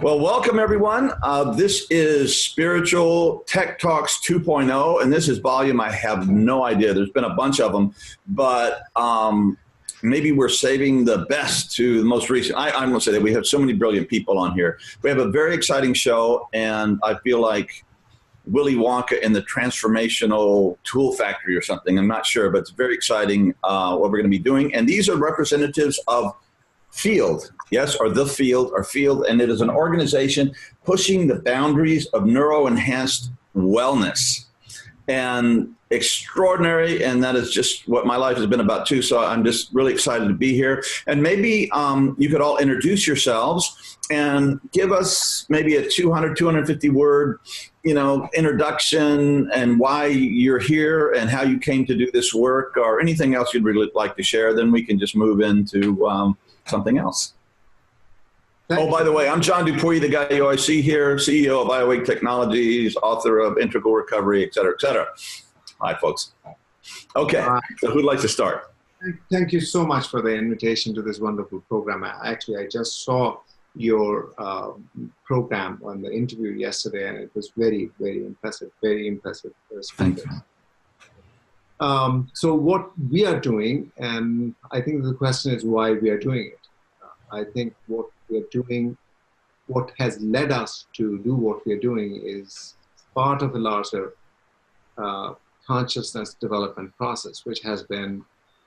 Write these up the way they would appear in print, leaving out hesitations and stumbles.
Well, welcome everyone. This is Spiritual Tech Talks 2.0, and this is volume. I have no idea. There's been a bunch of them, but maybe we're saving the best to the most recent. I'm going to say that we have so many brilliant people on here. We have a very exciting show, and I feel like Willy Wonka in the transformational tool factory or something. I'm not sure, but it's very exciting what we're going to be doing. And these are representatives of Field, yes, or the Field, or Field, and it is an organization pushing the boundaries of neuro-enhanced wellness. And extraordinary, and that is just what my life has been about too, so I'm just really excited to be here. And maybe you could all introduce yourselves and give us maybe a 250 word, introduction and why you're here and how you came to do this work, or anything else you'd really like to share. Then we can just move into something else. Oh, by the way, I'm John Dupuy, the guy you always see here, CEO of iAwake Technologies, author of Integral Recovery, et cetera, et cetera. Hi, folks. Okay, so who'd like to start? Thank you so much for the invitation to this wonderful program. Actually, I just saw your program on the interview yesterday, and it was very, very impressive speakers. So what we are doing, and I think the question is why we are doing it. I think what we are doing, what has led us to do what we are doing is part of a larger consciousness development process, which has been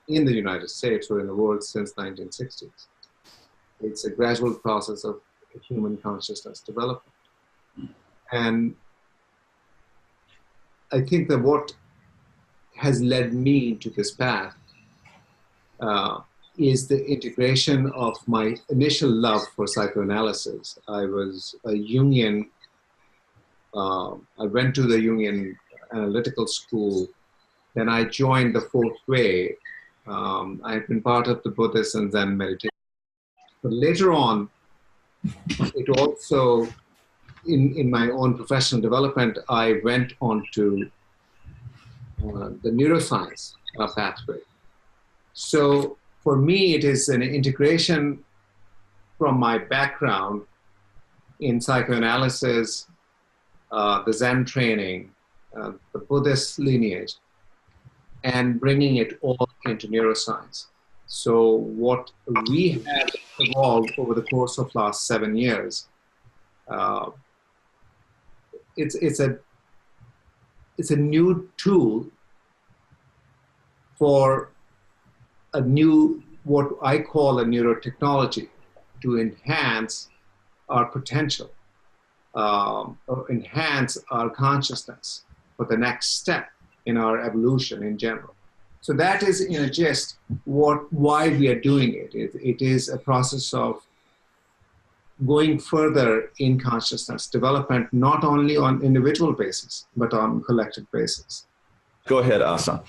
in the United States or in the world since 1960s. It's a gradual process of human consciousness development. And I think that what has led me to this path is the integration of my initial love for psychoanalysis. I was a Jungian, I went to the Jungian analytical school, then I joined the Fourth Way. I've been part of the Buddhist and Zen meditation. But later on, it also, in my own professional development, I went on to the neuroscience pathway. So for me, it is an integration from my background in psychoanalysis, the Zen training, the Buddhist lineage, and bringing it all into neuroscience. So what we have evolved over the course of last 7 years, it's a new tool for a new, what I call a neurotechnology, to enhance our potential, or enhance our consciousness for the next step in our evolution in general. So that is, in a gist, why we are doing it. It is a process of going further in consciousness development, not only on individual basis, but on collective basis. Go ahead, Asa.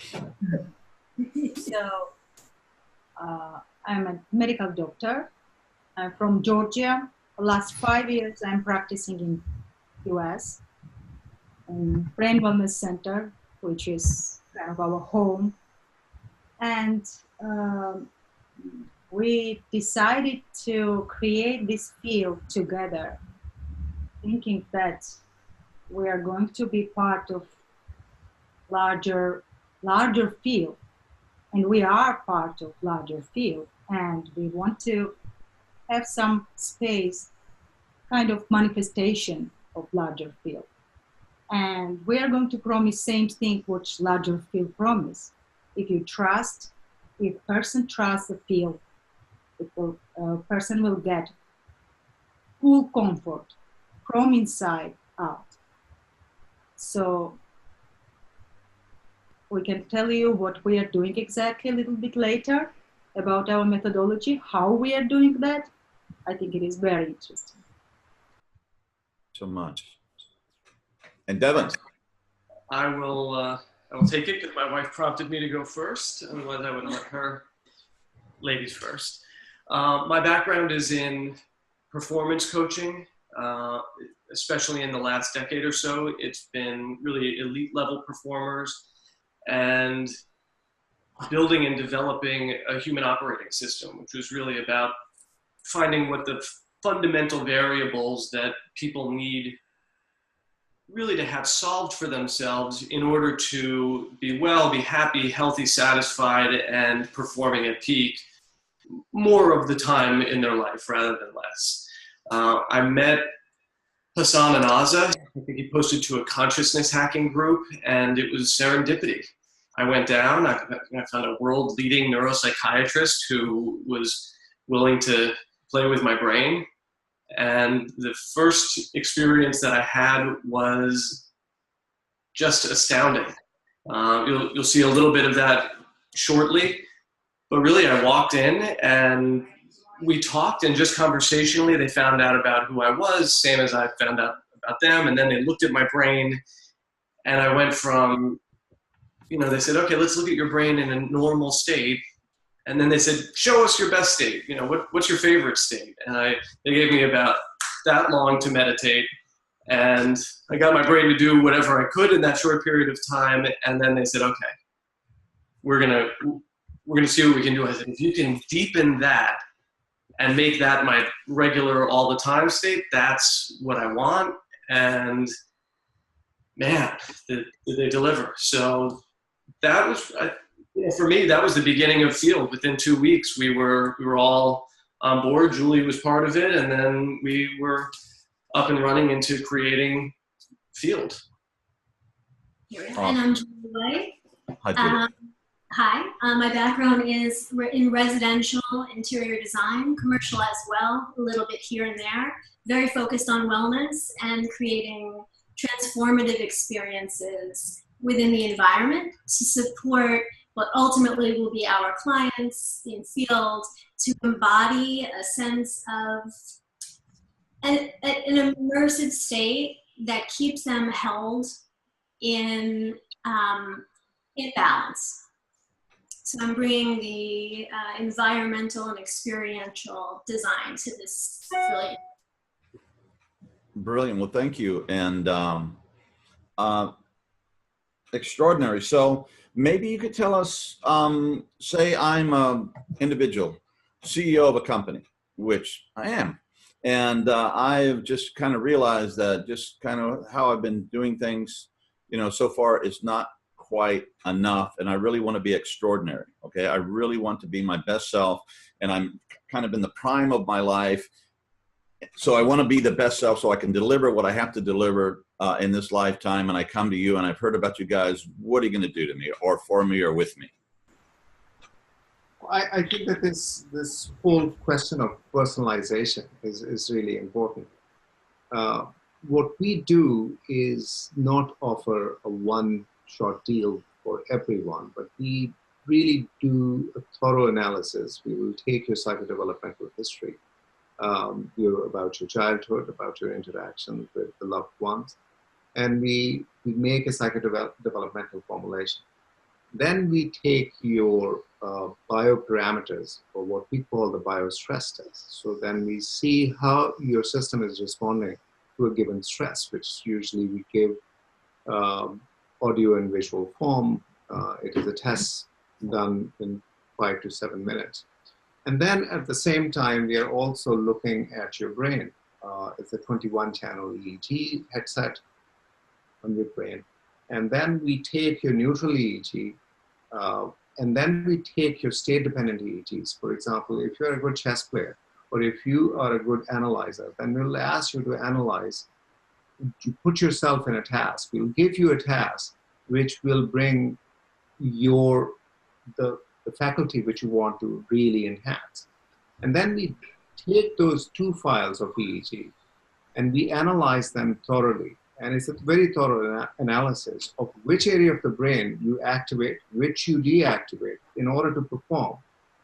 So, I'm a medical doctor. I'm from Georgia. The last 5 years, I'm practicing in US, in Brain Wellness Center, which is kind of our home. And we decided to create this field together, thinking that we are going to be part of larger field, and we are part of larger field, and we want to have some space, kind of manifestation of larger field. And we are going to promise same thing which larger field promise. If you trust, if person trusts the field, person will get full comfort from inside out. So we can tell you what we are doing exactly a little bit later about our methodology, how we are doing that. I think it is very interesting. So much. And Devon. I will take it because my wife prompted me to go first. Otherwise, I would let her ladies first. My background is in performance coaching, especially in the last decade or so. It's been really elite level performers and building and developing a human operating system, which was really about finding what the fundamental variables that people need really to have solved for themselves in order to be well, be happy, healthy, satisfied, and performing at peak more of the time in their life rather than less. I met Hasan and Aza. I think he posted to a consciousness hacking group, and it was serendipity. I went down, I found a world-leading neuropsychiatrist who was willing to play with my brain. And the first experience that I had was just astounding. You'll see a little bit of that shortly, but really I walked in and we talked, and just conversationally they found out about who I was, same as I found out about them, and then they looked at my brain, and I went from, they said, okay, let's look at your brain in a normal state. And then they said, show us your best state. What's your favorite state? And they gave me about that long to meditate. And I got my brain to do whatever I could in that short period of time. And then they said, okay, we're gonna see what we can do. I said, if you can deepen that and make that my regular all the time state, that's what I want. And man, did they deliver. So that was, for me, that was the beginning of Field. Within 2 weeks, we were all on board. Julie was part of it, and then we were up and running into creating Field. And I'm Julie White. Hi, Julie. Hi. My background is in residential interior design, commercial as well, a little bit here and there. Very focused on wellness and creating transformative experiences within the environment to support what ultimately will be our clients in Field, to embody a sense of an immersive state that keeps them held in balance. So I'm bringing the environmental and experiential design to this brilliant. Brilliant. Well, thank you. And extraordinary. So maybe you could tell us, say I'm an individual, CEO of a company, which I am. And I've just kind of realized that just kind of how I've been doing things, so far is not quite enough. And I really want to be extraordinary. Okay. I really want to be my best self. And I'm kind of in the prime of my life. So I want to be the best self so I can deliver what I have to deliver in this lifetime. And I come to you and I've heard about you guys. What are you going to do to me or for me or with me? I think that this whole question of personalization is really important. What we do is not offer a one-shot deal for everyone, but we really do a thorough analysis. We will take your psychodevelopmental history, about your childhood, about your interaction with the loved ones, and we make a psychodevelopmental formulation. Then we take your bioparameters, or what we call the biostress test. So then we see how your system is responding to a given stress, which usually we give audio and visual form. It is a test done in 5 to 7 minutes. And then at the same time, we are also looking at your brain. It's a 21-channel EEG headset on your brain. And then we take your neutral EEG, and then we take your state-dependent EEGs. For example, if you're a good chess player, or if you are a good analyzer, then we'll ask you to analyze, to put yourself in a task. We'll give you a task which will bring the faculty which you want to really enhance. And then we take those 2 files of EEG and we analyze them thoroughly. And it's a very thorough analysis of which area of the brain you activate, which you deactivate in order to perform.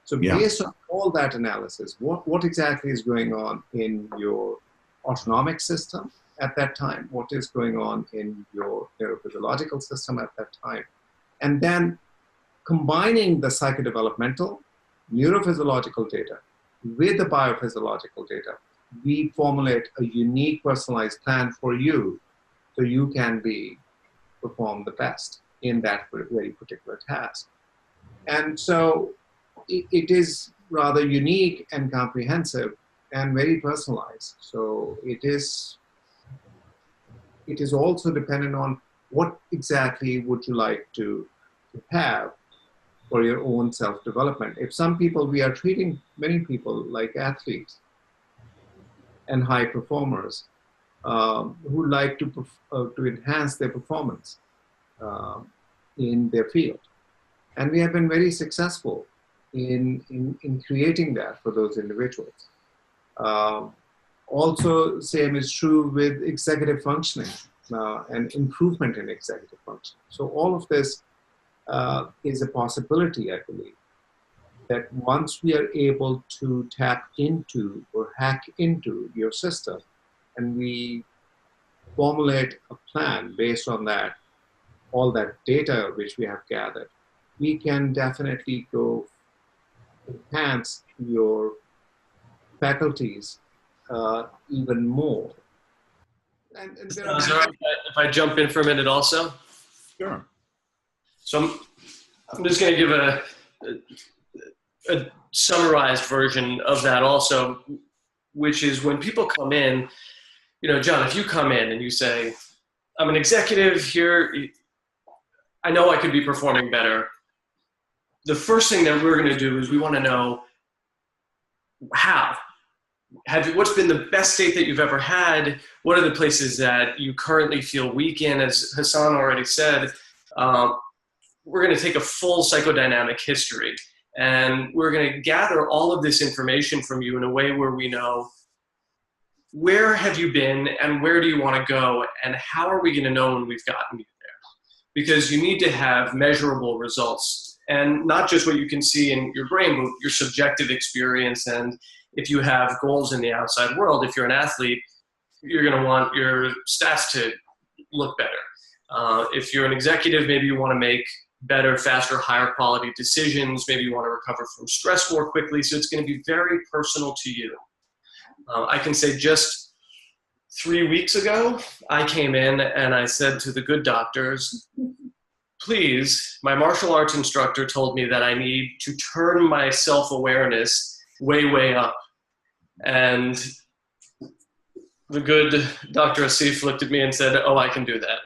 So based on all that analysis, what exactly is going on in your autonomic system at that time? What is going on in your neurophysiological system at that time? And then combining the psychodevelopmental, neurophysiological data with the biophysiological data, we formulate a unique personalized plan for you so you can perform the best in that very particular task. And so it is rather unique and comprehensive, and very personalized. So it is also dependent on what exactly would you like to have for your own self-development. If some people, we are treating many people like athletes and high performers who like to enhance their performance in their field. And we have been very successful in creating that for those individuals. Also, same is true with executive functioning and improvement in executive function. So all of this is a possibility, I believe, that once we are able to tap into or hack into your system and we formulate a plan based on that, all that data which we have gathered, we can definitely go enhance your faculties even more. And Is that all right if I jump in for a minute also? Sure. So I'm just going to give a summarized version of that also, which is when people come in, you know, John, if you come in and you say, I'm an executive here, I know I could be performing better. The first thing that we're going to do is we want to know how. What's been the best state that you've ever had? What are the places that you currently feel weak in? As Hasan already said, we're going to take a full psychodynamic history and we're going to gather all of this information from you in a way where we know where have you been and where do you want to go and how are we going to know when we've gotten you there? Because you need to have measurable results and not just what you can see in your brain, but your subjective experience. And if you have goals in the outside world, if you're an athlete, you're going to want your stats to look better. If you're an executive, maybe you want to make better, faster, higher quality decisions. Maybe you want to recover from stress more quickly. So it's going to be very personal to you. I can say just 3 weeks ago, I came in and I said to the good doctors, please, my martial arts instructor told me that I need to turn my self-awareness way, way up. And the good Dr. Asif looked at me and said, oh, I can do that.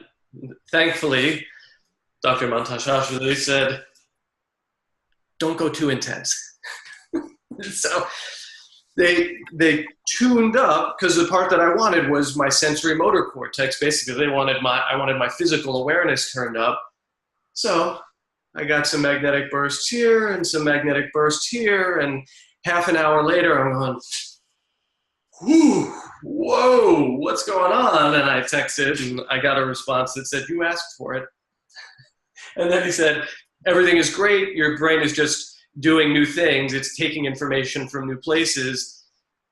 Thankfully, Dr. Mantashashvili said, don't go too intense. So they tuned up because the part that I wanted was my sensory motor cortex. Basically, I wanted my physical awareness turned up. So I got some magnetic bursts here and some magnetic bursts here, and half an hour later, I'm going, whew, whoa, what's going on? And I texted, and I got a response that said, you asked for it. And then he said, everything is great. Your brain is just doing new things. It's taking information from new places.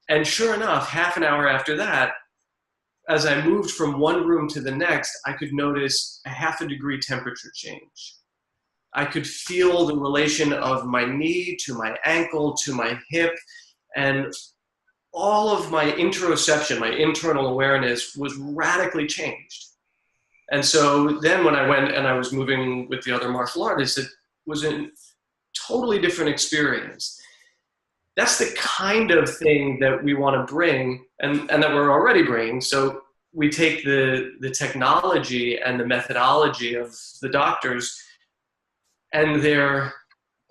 And sure enough, half an hour after that, as I moved from one room to the next, I could notice a 0.5 degree temperature change. I could feel the relation of my knee to my ankle to my hip, and all of my interoception, my internal awareness, was radically changed. And so then when I went and I was moving with the other martial artists, it was a totally different experience. That's the kind of thing that we want to bring and that we're already bringing. So we take the technology and the methodology of the doctors and their,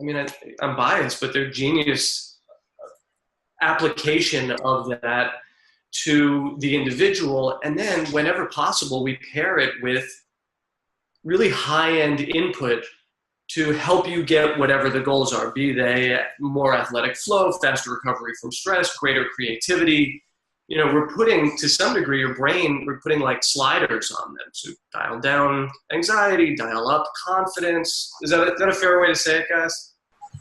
I mean, I'm biased, but their genius application of that to the individual. And then whenever possible, we pair it with really high-end input to help you get whatever the goals are, be they more athletic flow, faster recovery from stress, greater creativity. You know, we're putting, to some degree, your brain, we're putting like sliders on them. So dial down anxiety, dial up confidence. Is that a fair way to say it, guys?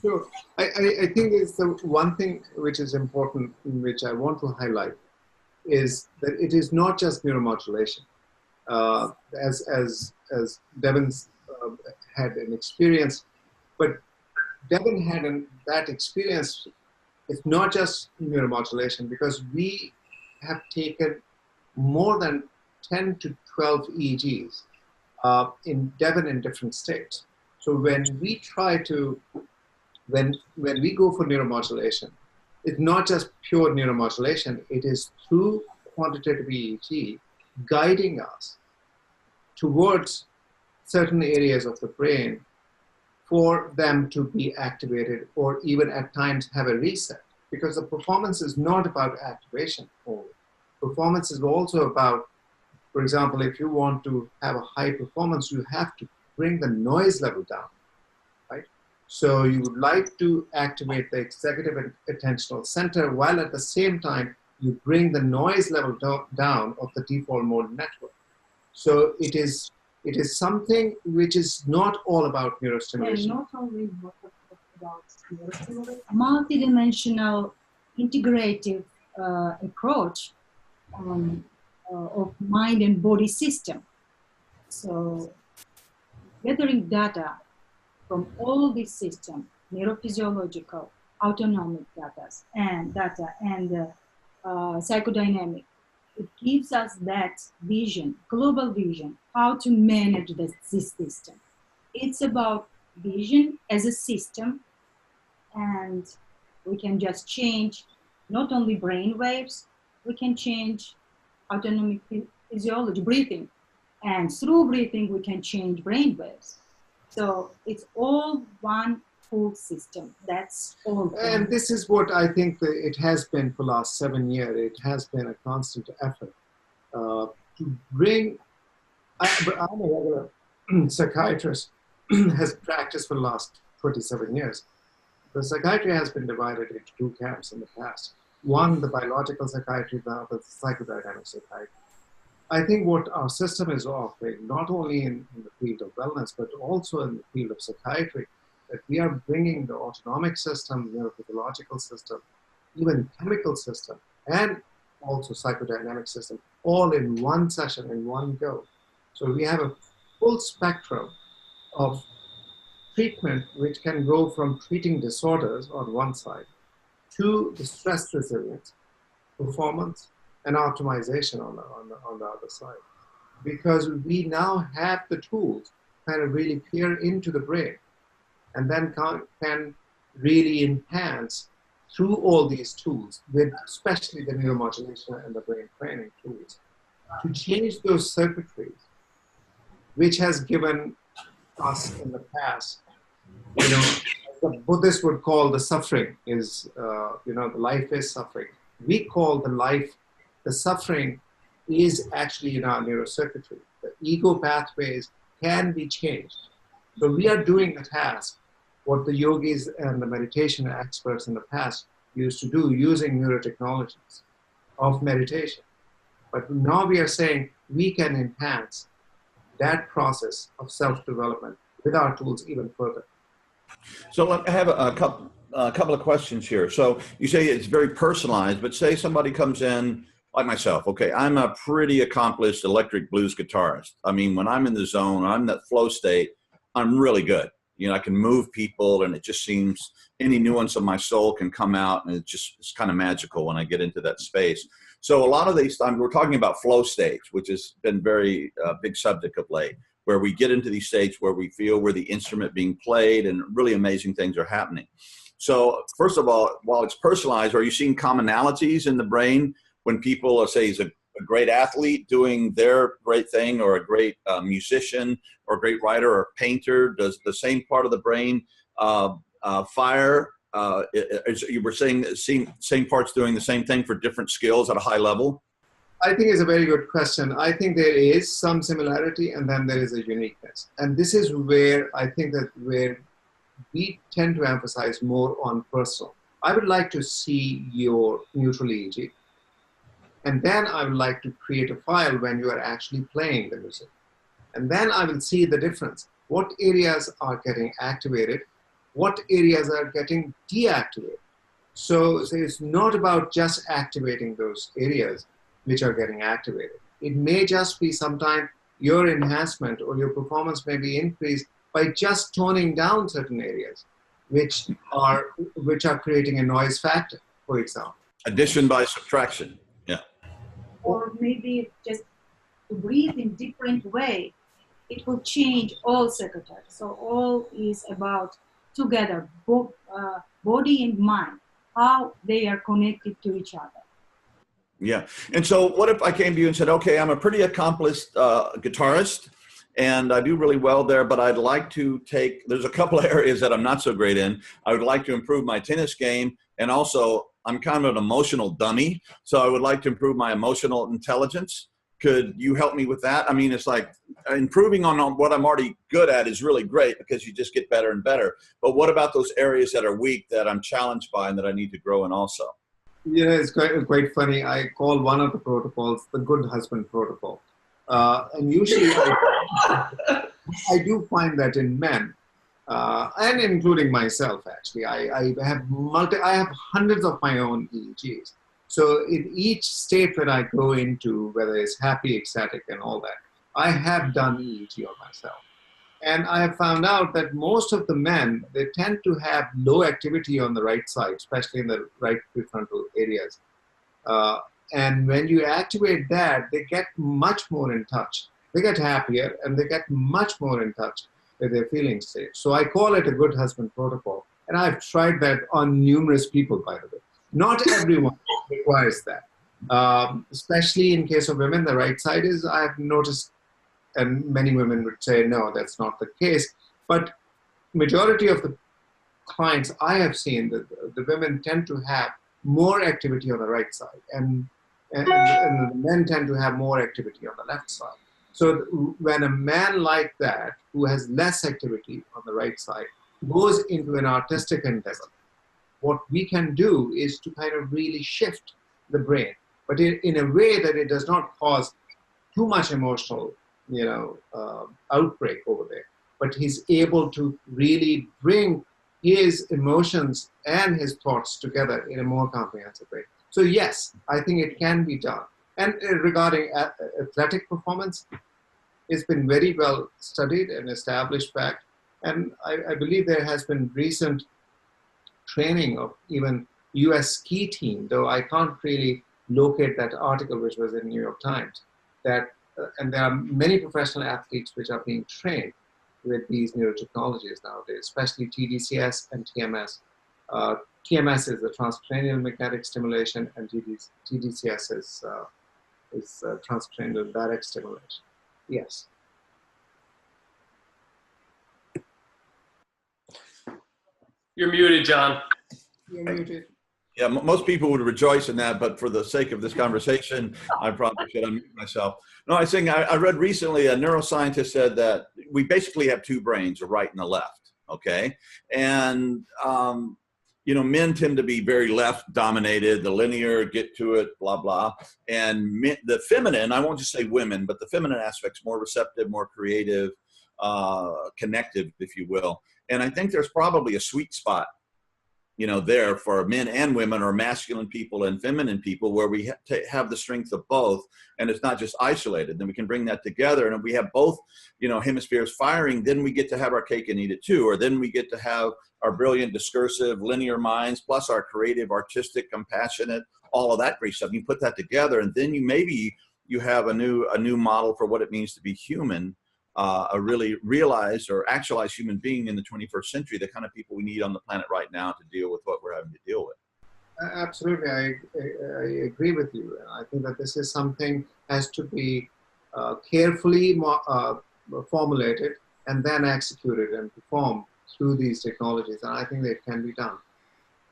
Sure. I think it's the one thing which is important, which I want to highlight, is that it is not just neuromodulation. As Devon's had an experience, but Devon had that experience. It's not just neuromodulation, because we have taken more than 10 to 12 EEGs in Devon in different states. So when we try to, when we go for neuromodulation, it's not just pure neuromodulation, it is through quantitative EEG guiding us towards certain areas of the brain for them to be activated, or even at times have a reset. Because the performance is not about activation only. Performance is also about, for example, if you want to have a high performance, you have to bring the noise level down, right? So you would like to activate the executive and attentional center, while at the same time you bring the noise level down of the default mode network. So it is something which is not all about neurostimulation. And not only about neurostimulation, multidimensional integrative approach of mind and body system. So gathering data from all these systems, neurophysiological, autonomic data and psychodynamic, it gives us that vision, global vision, how to manage this system. It's about vision as a system, and we can just change not only brain waves, we can change autonomic physiology, breathing. And through breathing, we can change brain waves. So it's all one full system. That's all. And this is what I think it has been for the last 7 years. It has been a constant effort to bring. I'm a regular psychiatrist, has practiced for the last 27 years. The psychiatry has been divided into two camps in the past. One, the biological psychiatry, the other, the psychodynamic psychiatry. I think what our system is offering, not only in the field of wellness, but also in the field of psychiatry, that we are bringing the autonomic system, neurophysiological system, even chemical system, and also psychodynamic system, all in one session, in one go. So we have a full spectrum of treatment, which can go from treating disorders on one side to the stress resilience, performance, and optimization on the other side. Because we now have the tools kind of really peer into the brain, and then can really enhance through all these tools, with especially the neuromodulation and the brain training tools, to change those circuitries, which has given us in the past, the Buddhists would call the suffering is, the life is suffering. We call the suffering is actually in our neurocircuitry. The ego pathways can be changed. So we are doing the task, what the yogis and the meditation experts in the past used to do using neurotechnologies of meditation. But now we are saying we can enhance that process of self-development with our tools even further. So I have a couple of questions here. So you say it's very personalized, but say somebody comes in like myself. Okay, I'm a pretty accomplished electric blues guitarist. I mean, when I'm in the zone, I'm in that flow state, I'm really good. I can move people, and it just seems any nuance of my soul can come out, and it's kind of magical when I get into that space. So a lot of these times we're talking about flow states, which has been very big subject of late, where we get into these states where we feel we're the instrument being played and really amazing things are happening. So first of all, while it's personalized, are you seeing commonalities in the brain when people say he's a great athlete doing their great thing, or a great musician or a great writer or painter? Does the same part of the brain fire? You were saying same parts doing the same thing for different skills at a high level? I think it's a very good question. I think there is some similarity, and then there is a uniqueness. And this is where I think that where we tend to emphasize more on personal. I would like to see your neutral EEG. And then I would like to create a file when you are actually playing the music. And then I will see the difference. What areas are getting activated? What areas are getting deactivated? So it's not about just activating those areas which are getting activated. It may just be sometimes your enhancement or your performance may be increased by just toning down certain areas, which are creating a noise factor, for example. Addition by subtraction. Yeah. Or maybe just to breathe in different way, it will change all circuitry. So all is about together, both body and mind. how they are connected to each other. Yeah. And so what if I came to you and said, okay, I'm a pretty accomplished guitarist and I do really well there, but I'd like to there's a couple of areas that I'm not so great in. I would like to improve my tennis game. And also I'm kind of an emotional dummy. So I would like to improve my emotional intelligence. Could you help me with that? I mean, it's like improving on what I'm already good at is really great because you just get better and better. But what about those areas that are weak that I'm challenged by and that I need to grow in also? Yeah, it's quite funny. I call one of the protocols the good husband protocol. And usually I do find that in men, and including myself, actually, I have hundreds of my own EEGs. So in each state that I go into, whether it's happy, ecstatic, and all that, I have done EEG on myself. And I have found out that most of the men, they tend to have low activity on the right side, especially in the right prefrontal areas. And when you activate that, they get much more in touch. They get happier and they get much more in touch with their feeling state. So I call it a good husband protocol. And I've tried that on numerous people, by the way. Not everyone requires that. Especially in case of women, the right side is, I've noticed, and many women would say, no, that's not the case. But majority of the clients I have seen, the women tend to have more activity on the right side, and the men tend to have more activity on the left side. So when a man like that, who has less activity on the right side, goes into an artistic endeavor, what we can do is to kind of really shift the brain, but in a way that it does not cause too much emotional outbreak over there, but he's able to really bring his emotions and his thoughts together in a more comprehensive way. So yes, I think it can be done. And regarding athletic performance, it's been very well studied and established fact. And I believe there has been recent training of even US ski team, though I can't really locate that article which was in New York Times, that and there are many professional athletes which are being trained with these neurotechnologies nowadays, especially TDCS and TMS. TMS is the transcranial magnetic stimulation, and TDCS is transcranial direct stimulation. Yes. You're muted, John. You're muted. Yeah, most people would rejoice in that, but for the sake of this conversation, I probably should unmute myself. No, I was saying, I read recently a neuroscientist said that we basically have two brains, a right and a left, okay? And, men tend to be very left dominated, the linear, get to it, blah, blah. And the feminine, I won't just say women, but the feminine aspect's more receptive, more creative, connective, if you will. And I think there's probably a sweet spot there for men and women, or masculine people and feminine people, where we have the strength of both, and it's not just isolated. Then we can bring that together, and if we have both, hemispheres firing, then we get to have our cake and eat it too, or then we get to have our brilliant, discursive, linear minds, plus our creative, artistic, compassionate, all of that great stuff. You put that together, and then you have a new model for what it means to be human. A really realized or actualized human being in the 21st century, the kind of people we need on the planet right now to deal with what we're having to deal with. Absolutely, I agree with you. I think that this is something has to be carefully formulated and then executed and performed through these technologies, and I think that it can be done.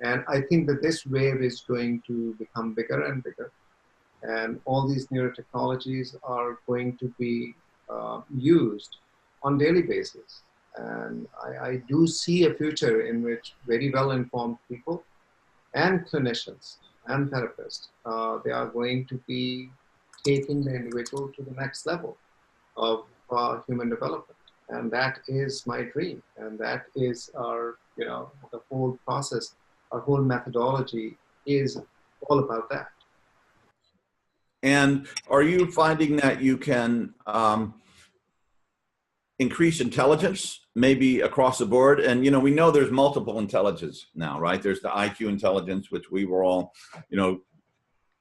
And I think that this wave is going to become bigger and bigger, and all these neurotechnologies are going to be used on daily basis. And I do see a future in which very well-informed people and clinicians and therapists, they are going to be taking the individual to the next level of human development. And that is my dream. And that is our, the whole process, our whole methodology is all about that. And are you finding that you can increase intelligence maybe across the board? And, we know there's multiple intelligence now, right? There's the IQ intelligence, which we were all,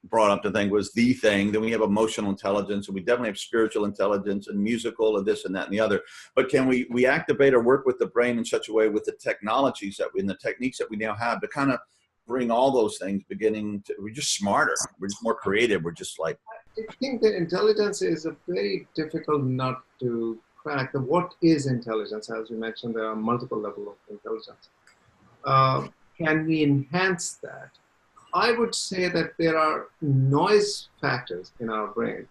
brought up to think was the thing. Then we have emotional intelligence, and we definitely have spiritual intelligence and musical and this and that and the other. But can we activate or work with the brain in such a way with the technologies and the techniques that we now have to kind of bring all those things we're just smarter. We're just more creative. We're just like. I think that intelligence is a very difficult nut to crack. What is intelligence? As you mentioned, there are multiple levels of intelligence. Can we enhance that? I would say that there are noise factors in our brain.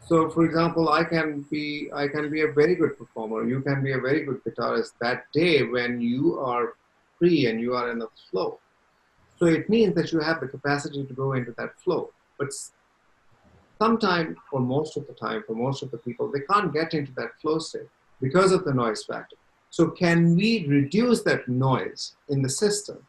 So, for example, I can be a very good performer. You can be a very good guitarist that day when you are free and you are in the flow. So it means that you have the capacity to go into that flow. But sometimes, or most of the time, for most of the people, they can't get into that flow state because of the noise factor. So can we reduce that noise in the system,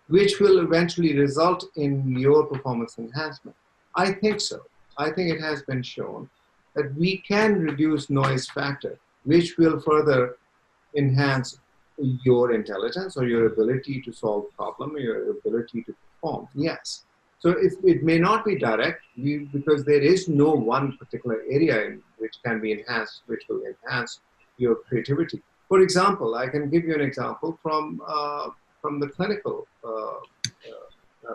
which will eventually result in your performance enhancement? I think so. I think it has been shown that we can reduce noise factor, which will further enhance your intelligence or your ability to solve problem, or your ability to perform. Yes. So it may not be direct because there is no one particular area in which can be enhanced, which will enhance your creativity. For example, I can give you an example from the clinical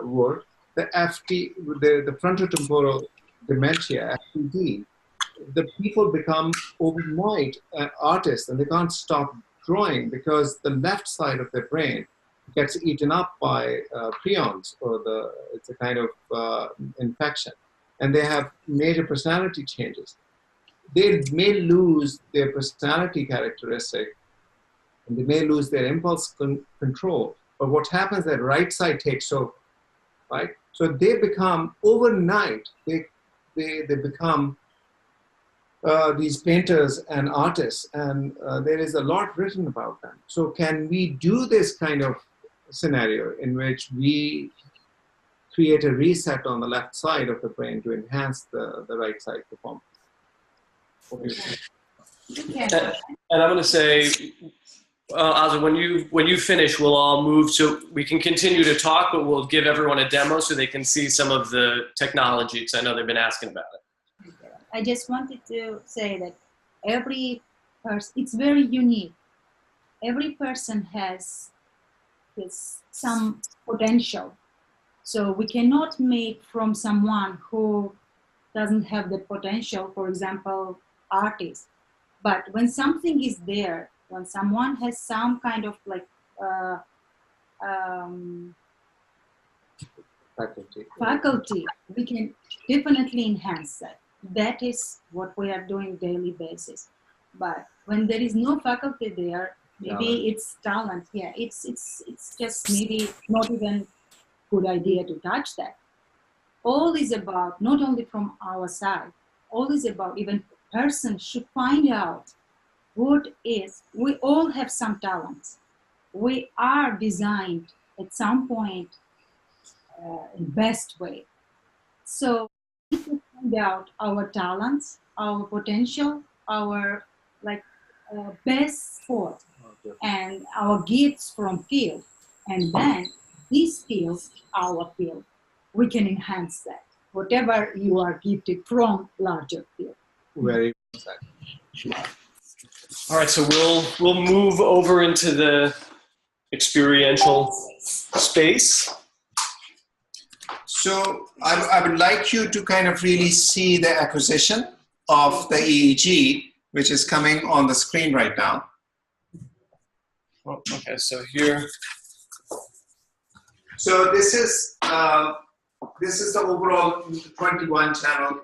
world. The the frontotemporal dementia, FTD, the people become overnight artists and they can't stop drawing because the left side of their brain gets eaten up by prions, or it's a kind of infection, and they have major personality changes. They may lose their personality characteristic, and they may lose their impulse control. But what happens, that right side takes over, right? So they become overnight. They become these painters and artists, and there is a lot written about them. So can we do this kind of scenario in which we create a reset on the left side of the brain to enhance the right side performance? And I'm going to say, Aza, when you finish, we'll all move so we can continue to talk, but we'll give everyone a demo so they can see some of the technology, because I know they've been asking about it. I just wanted to say that every person, it's very unique. Every person has some potential. So we cannot make from someone who doesn't have the potential, for example, artists. But when something is there, when someone has some kind of like faculty, we can definitely enhance that. That is what we are doing daily basis. But when there is no faculty there, maybe it's talent. Yeah, it's just maybe not even good idea to touch that. All is about, not only from our side, all is about even person should find out what is, we all have some talents. We are designed at some point in best way. So we need to find out our talents, our potential, our best sport, and our gifts from field. And then these fields, our field, we can enhance that. Whatever you are gifted from larger field. Very well said. All right, so we'll move over into the experiential space. So I would like you to kind of really see the acquisition of the EEG, which is coming on the screen right now. Oh, okay, so here. So this is the overall 21 channel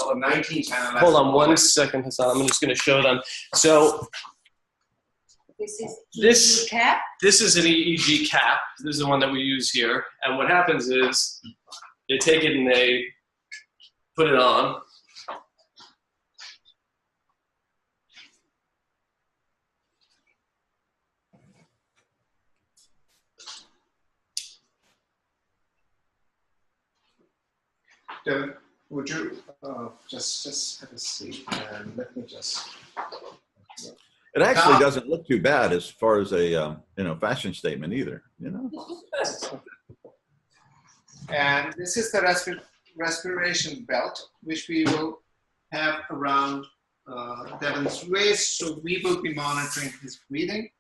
or 19 channel. Hold on 1 second, Hasan. I'm just going to show them. So This is EEG cap. This is an EEG cap. This is the one that we use here. And what happens is they take it and they put it on. Devon, would you just have a seat and let me just. It actually doesn't look too bad as far as a fashion statement either. And this is the respiration belt, which we will have around Devon's waist. So we will be monitoring his breathing,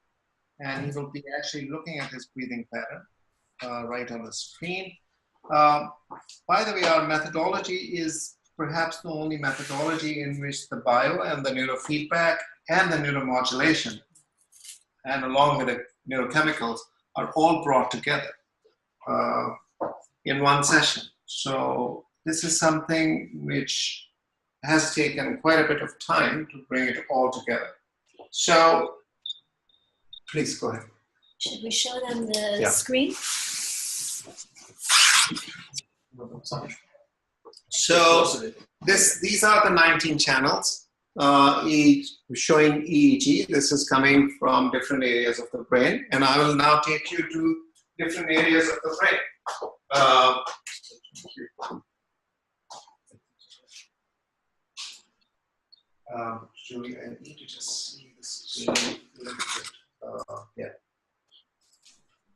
and he will be actually looking at his breathing pattern. right on the screen. By the way, our methodology is perhaps the only methodology in which the bio and the neurofeedback and the neuromodulation, and along with the neurochemicals, are all brought together in one session. So this is something which has taken quite a bit of time to bring it all together. So please go ahead. Should we show them the screen? So these are the 19 channels showing EEG. This is coming from different areas of the brain, and I will now take you to different areas of the brain. Julie, I need to just see this screen a little bit. Yeah.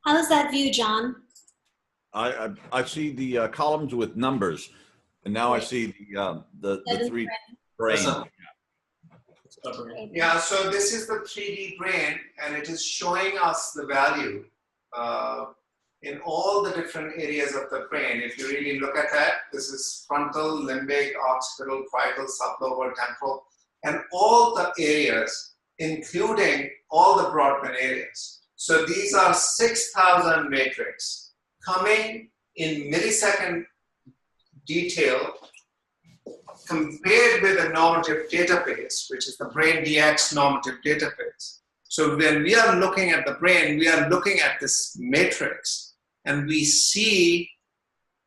How is that view, John? I see the columns with numbers, and now I see the three brains. Yeah, so this is the 3D brain, and it is showing us the value in all the different areas of the brain. If you really look at that, this is frontal, limbic, occipital, parietal, sublobar, temporal, and all the areas, including all the Broadband areas. So these are 6,000 matrix coming in millisecond detail compared with a normative database, which is the Brain DX normative database. So when we are looking at the brain, we are looking at this matrix, and we see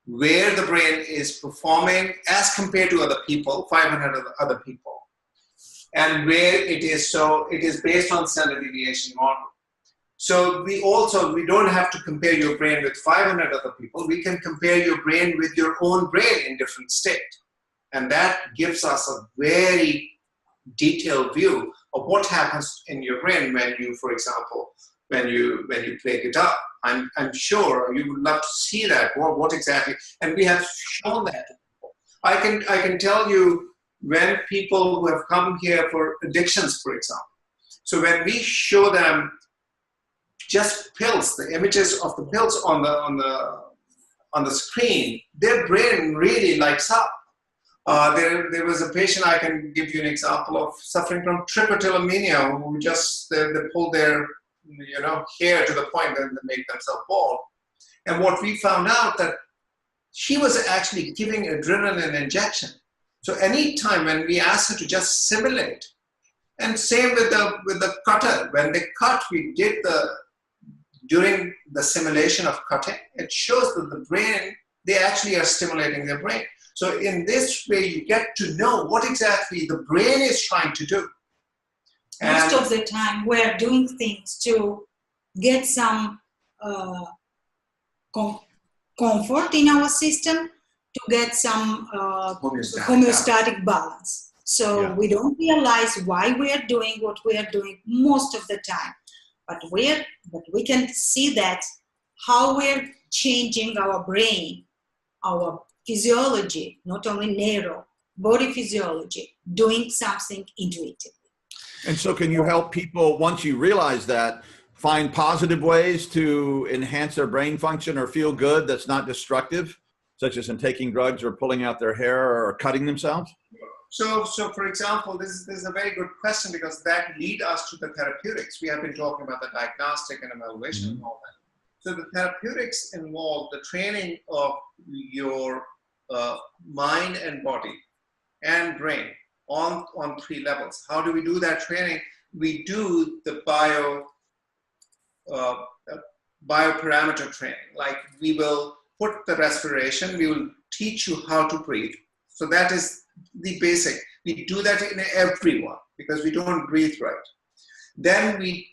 where the brain is performing as compared to other people, 500 other people, and where it is. So it is based on standard deviation model. So we don't have to compare your brain with 500 other people. We can compare your brain with your own brain in different state. And that gives us a very detailed view of what happens in your brain when you, for example, when you play guitar. I'm sure you would love to see that. What exactly? And we have shown that. I can tell you when people who have come here for addictions, for example. So when we show them just pills, the images of the pills on the screen, their brain really lights up. There was a patient, I can give you an example of, suffering from trichotillomania, who just they pull their hair to the point that they make themselves bald. And what we found out that she was actually giving adrenaline injection. So anytime when we asked her to just simulate, and same with the cutter, when they cut, we did during the simulation of cutting, it shows that the brain, they actually are stimulating their brain. So in this way, you get to know what exactly the brain is trying to do. Most of the time, we're doing things to get some comfort in our system, to get some homeostatic balance. So we don't realize why we are doing what we are doing most of the time. But we can see that how we're changing our brain, our physiology, not only neuro, body physiology, doing something intuitively. And so can you help people, once you realize that, find positive ways to enhance their brain function or feel good that's not destructive, such as in taking drugs or pulling out their hair or cutting themselves? So for example, this is a very good question, because that leads us to the therapeutics. We have been talking about the diagnostic and evaluation and all that. So the therapeutics involve the training of your mind and body and brain on 3 levels. How do we do that training? We do the bioparameter training. Like, we will put the respiration, we will teach you how to breathe. So that is the basic. We do that in everyone because we don't breathe right. Then we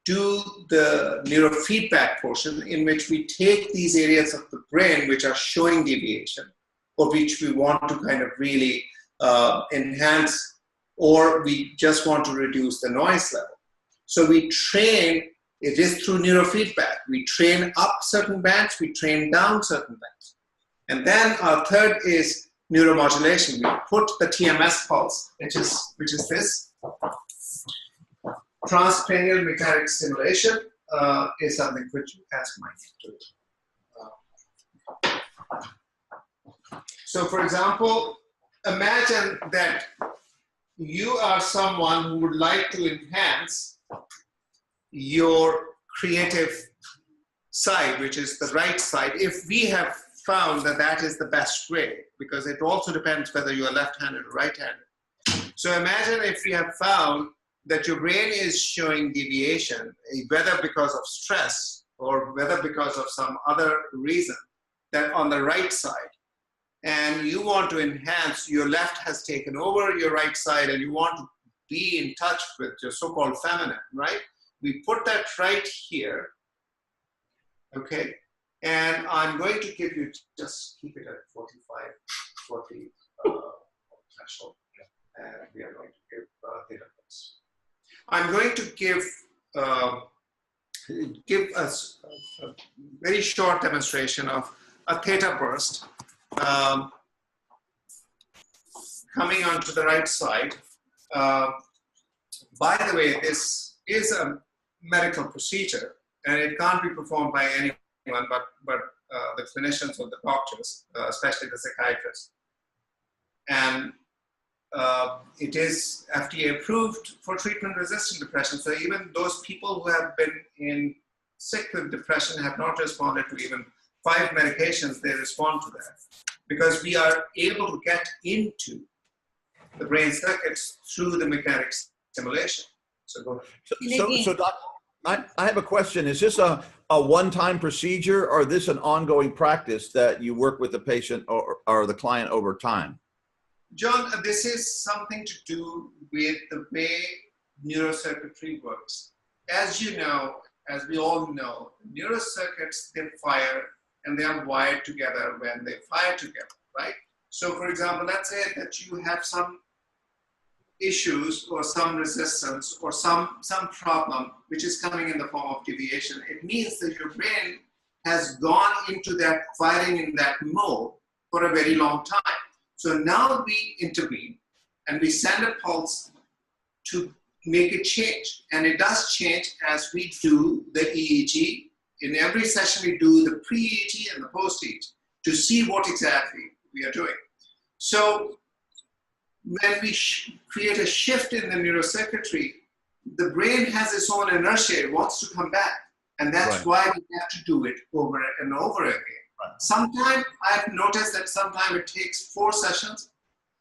do the neurofeedback portion, in which we take these areas of the brain which are showing deviation, or which we want to kind of really enhance, or we just want to reduce the noise level. So we train, it is through neurofeedback. We train up certain bands, we train down certain bands. And then our third is neuromodulation. We put the TMS pulse, which is this. Transcranial magnetic stimulation is something which you ask Mike to do. So for example, imagine that you are someone who would like to enhance your creative side, which is the right side, if we have found that that is the best way, because it also depends whether you are left-handed or right-handed. So imagine if we have found that your brain is showing deviation, whether because of stress or whether because of some other reason, that on the right side, and you want to enhance, your left has taken over your right side and you want to be in touch with your so-called feminine, right? We put that right here, okay? And I'm going to give you, just keep it at 45, 40 threshold. And we are going to give theta pulse. I'm going to give us a very short demonstration of a theta burst coming onto the right side. By the way, this is a medical procedure and it can't be performed by anyone but the clinicians or the doctors, especially the psychiatrists. And it is FDA approved for treatment-resistant depression. So even those people who have been sick with depression have not responded to even 5 medications, they respond to that. Because we are able to get into the brain circuits through the magnetic stimulation. So go ahead. So Doc, I have a question. Is this a one-time procedure, or is this an ongoing practice that you work with the patient or the client over time? John, this is something to do with the way neurocircuitry works. As you know, as we all know, neurocircuits, they fire and they are wired together when they fire together, right? So for example, let's say that you have some issues or some resistance or some problem which is coming in the form of deviation. It means that your brain has gone into that firing in that mode for a very long time. So now we intervene and we send a pulse to make it change. And it does change as we do the EEG. In every session, we do the pre-EEG and the post-EEG to see what exactly we are doing. So when we create a shift in the neurocircuitry, the brain has its own inertia. It wants to come back. And that's why we have to do it over and over again. Sometimes I've noticed that sometimes it takes 4 sessions.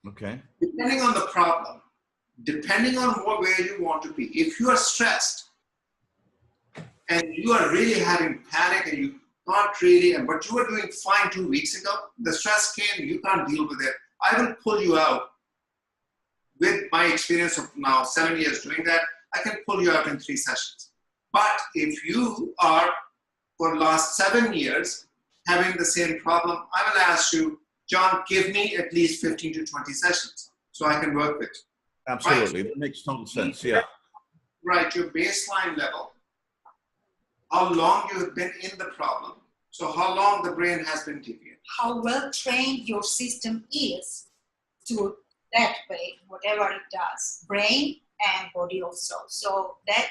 Okay. Depending on the problem, depending on where you want to be. If you are stressed and you are really having panic and you can't really, but you were doing fine 2 weeks ago, the stress came, you can't deal with it. I will pull you out. With my experience of now 7 years doing that, I can pull you out in 3 sessions. But if you are, for the last 7 years, having the same problem, I will ask you, John, give me at least 15 to 20 sessions so I can work with you. Absolutely, that makes total sense, yeah. Right, your baseline level, how long you have been in the problem, so how long the brain has been deviated. How well trained your system is to that way, whatever it does, brain and body also. So that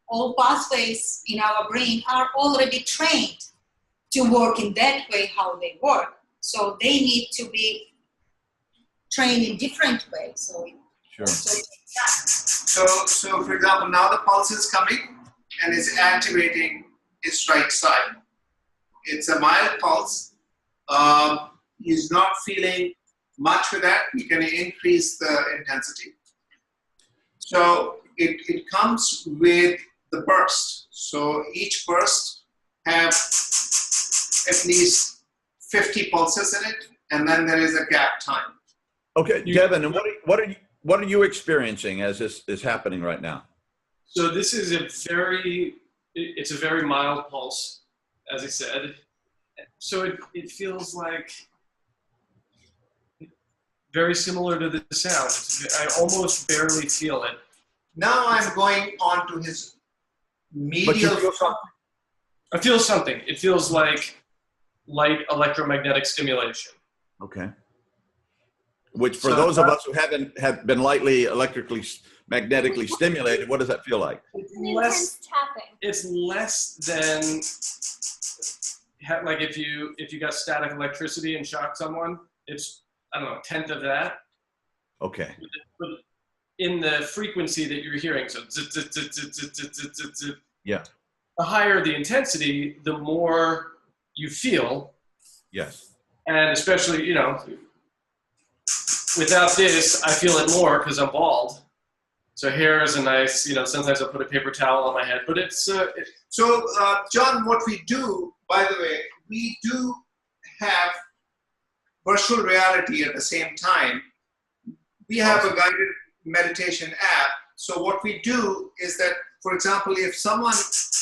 all pathways in our brain are already trained to work in that way, how they work. So they need to be trained in different ways. So sure. So for example, now the pulse is coming and is activating its right side. It's a mild pulse. He's not feeling much with that. We can increase the intensity. So it comes with the burst. So each burst has at least 50 pulses in it, and then there is a gap time. Okay, Devon, and what are you experiencing as this is happening right now? So this is it's a very mild pulse, as I said. So it feels like very similar to the sound. I almost barely feel it. Now I'm going on to his medial. But you feel something. I feel something. It feels like light electromagnetic stimulation. Okay. Which for those of us who have been lightly magnetically stimulated, what does that feel like? It's less tapping. It's less than like if you got static electricity and shocked someone, it's, I don't know, a tenth of that. Okay. But in the frequency that you're hearing, so zit, zit, zit, zit, zit, zit, zit, zit, zit. Yeah. The higher the intensity, the more you feel. Yes. And especially, you know, without this, I feel it more because I'm bald. So hair is a nice, you know, sometimes I'll put a paper towel on my head, but it's... So, John, what we do, by the way, we do have virtual reality at the same time. We have a guided meditation app. So what we do is that, for example, if someone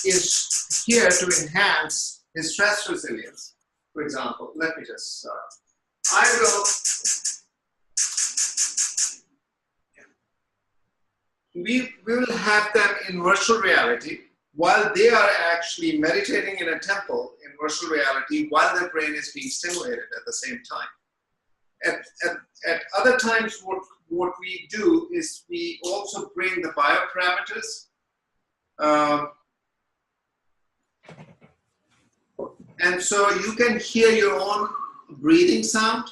is here to enhance his stress resilience, for example, let me just, I will... We will have them in virtual reality while they are actually meditating in a temple in virtual reality while their brain is being stimulated at the same time. At other times, what we do is we also bring the bioparameters. And so you can hear your own breathing sound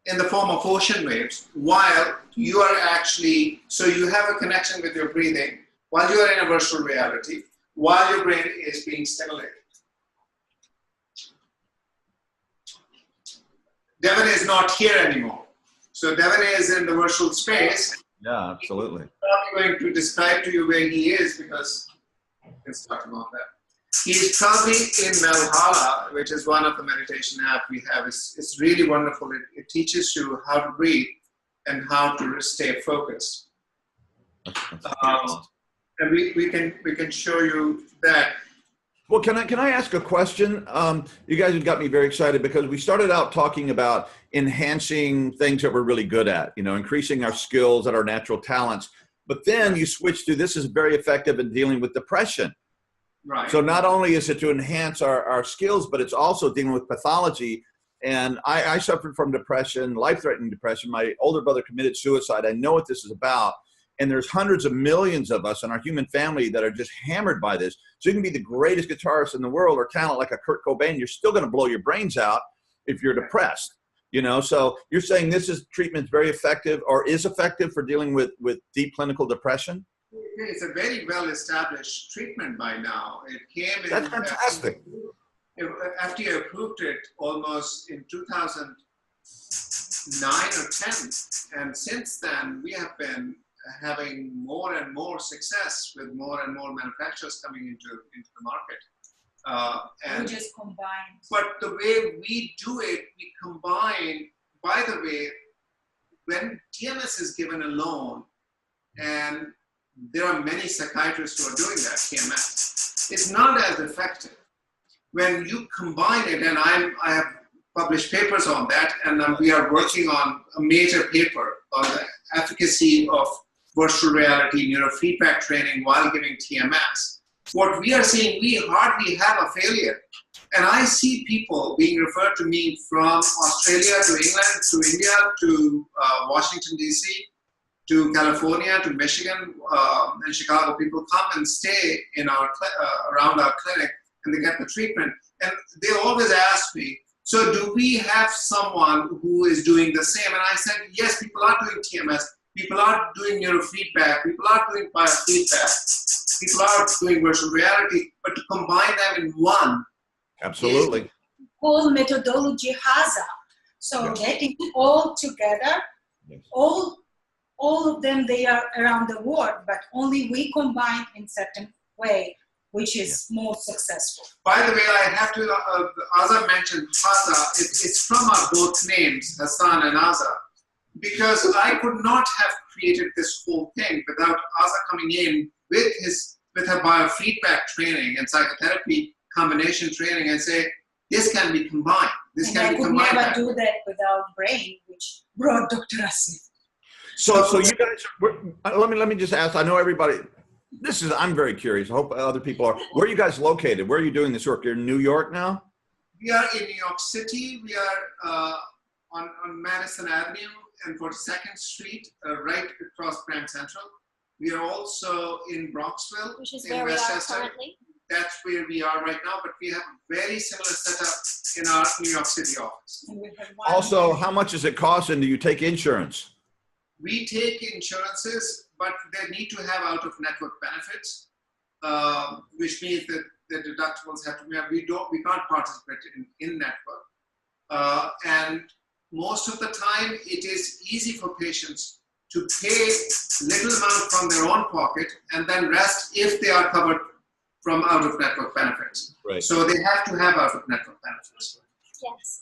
in the form of ocean waves while you are actually, so you have a connection with your breathing while you are in a virtual reality, while your brain is being stimulated. Devon is not here anymore. So Devon is in the virtual space. Yeah, absolutely. I'm not going to describe to you where he is because let's talk about that. He's probably in Valhalla, which is one of the meditation apps we have. It's really wonderful. It teaches you how to breathe and how to stay focused. And we can show you that. Well, can I ask a question? You guys have got me very excited because we started out talking about enhancing things that we're really good at, you know, increasing our skills and our natural talents. But then you switch to this is very effective in dealing with depression. Right. So not only is it to enhance our skills, but it's also dealing with pathology. And I suffered from depression, life-threatening depression. My older brother committed suicide. I know what this is about. And there's hundreds of millions of us in our human family that are just hammered by this. So you can be the greatest guitarist in the world or talent like a Kurt Cobain. You're still going to blow your brains out if you're depressed. You know, so you're saying this is treatment's very effective or is effective for dealing with deep clinical depression? It's a very well-established treatment by now. It came in... That's fantastic. FDA approved it almost in 2009 or 10. And since then, we have been having more and more success with more and more manufacturers coming into the market. And we just combine. But the way we do it, we combine, by the way, when TMS is given alone, and there are many psychiatrists who are doing that, TMS, it's not as effective. When you combine it, and I have published papers on that, and we are working on a major paper on the efficacy of virtual reality neurofeedback training while giving TMS. What we are seeing, we hardly have a failure. And I see people being referred to me from Australia to England to India to Washington, D.C., to California, to Michigan, and Chicago. People come and stay in our around our clinic and they get the treatment. And they always ask me, so do we have someone who is doing the same? And I said, yes, people are doing TMS. People are doing neurofeedback. People are doing biofeedback. People are doing virtual reality. But to combine them in one. Absolutely. Whole methodology Haza. So getting all together, all of them, they are around the world, but only we combine in certain way, which is more successful. By the way, I have to, Aza mentioned Haza. It's from our both names, Hasan and Aza, because I could not have created this whole thing without Aza coming in with her biofeedback training and psychotherapy combination training and say, this can be combined. This and can I be could combined. never do that without brain, which brought Dr. Asif. So you guys, let me just ask, I know everybody, I'm very curious. I hope other people are. Where are you guys located? Where are you doing this work? You're in New York now? We are in New York City. We are on Madison Avenue and 42nd Street, right across Grand Central. We are also in Bronxville. Which is in where we are Westchester. currently. that's where we are right now, but we have a very similar setup in our New York City office. Also, how much does it cost, and do you take insurance? We take insurances, but they need to have out-of-network benefits, which means that the deductibles have to be, we can't participate in network. And most of the time, it is easy for patients to pay little amount from their own pocket and then rest if they are covered from out-of-network benefits. Right. So they have to have out-of-network benefits. Yes.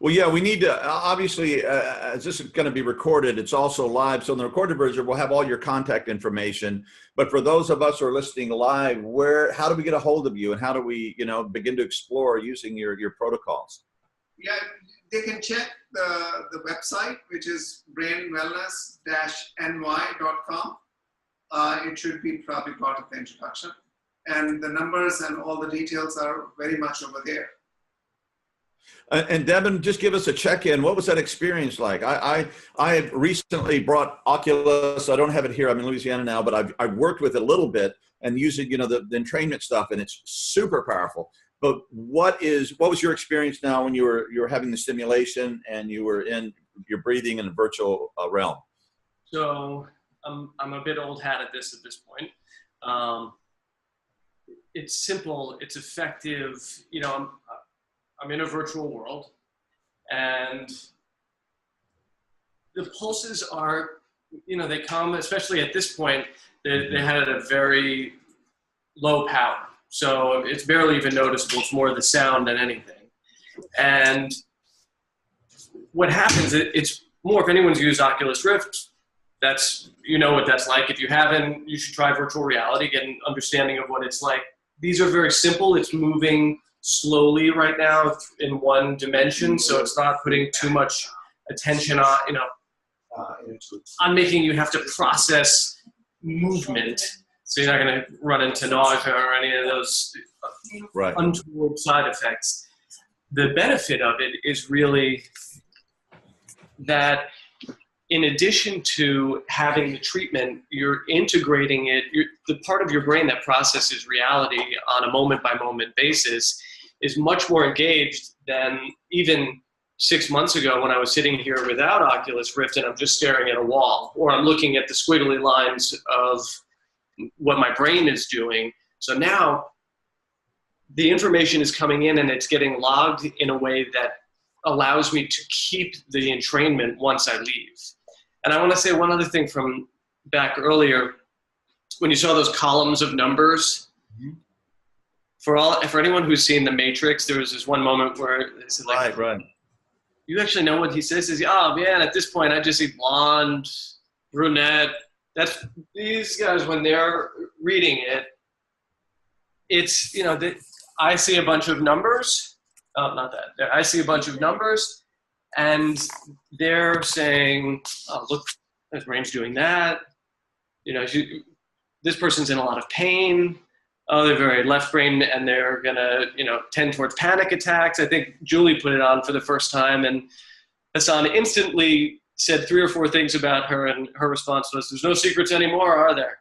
Well, yeah, we need to, obviously, as this is going to be recorded, it's also live. So in the recorded version, we'll have all your contact information. But for those of us who are listening live, how do we get a hold of you, and how do we, begin to explore using your protocols? Yeah, they can check the website, which is brainwellness-ny.com. It should be probably part of the introduction. And the numbers and all the details are very much over there. And Devon, just give us a check-in. What was that experience like? I have recently brought Oculus. I don't have it here. I'm in Louisiana now, but I've worked with it a little bit and using, the entrainment stuff, and it's super powerful. But what was your experience now when you were having the stimulation and you're breathing in a virtual realm? So I'm a bit old hat at this point. It's simple. It's effective. I'm in a virtual world, and the pulses are, they come, especially at this point, they had a very low power. So it's barely even noticeable. It's more the sound than anything. And what happens, it's more, if anyone's used Oculus Rift, what that's like. If you haven't, you should try virtual reality, get an understanding of what it's like. These are very simple. It's moving slowly right now in one dimension, so it's not putting too much attention on, on making you have to process movement. So you're not going to run into nausea or any of those untoward side effects. The benefit of it is really that in addition to having the treatment, you're integrating it. The part of your brain that processes reality on a moment-by-moment basis is much more engaged than even 6 months ago when I was sitting here without Oculus Rift and I'm just staring at a wall, or I'm looking at the squiggly lines of what my brain is doing. So now the information is coming in and it's getting logged in a way that allows me to keep the entrainment once I leave. And I want to say one other thing from back earlier, when you saw those columns of numbers, for anyone who's seen The Matrix, there was this one moment where they said, like, right. You actually know what he says? Is, oh man, at this point I just see blonde, brunette. That's these guys when they're reading it. It's I see a bunch of numbers. Oh, not that. I see a bunch of numbers, and they're saying, "Oh, look, this brain's doing that." This person's in a lot of pain. Oh, they're very left brain, and they're gonna, tend towards panic attacks. I think Julie put it on for the first time, and Hasan instantly said 3 or 4 things about her, and her response was, "There's no secrets anymore, are there?"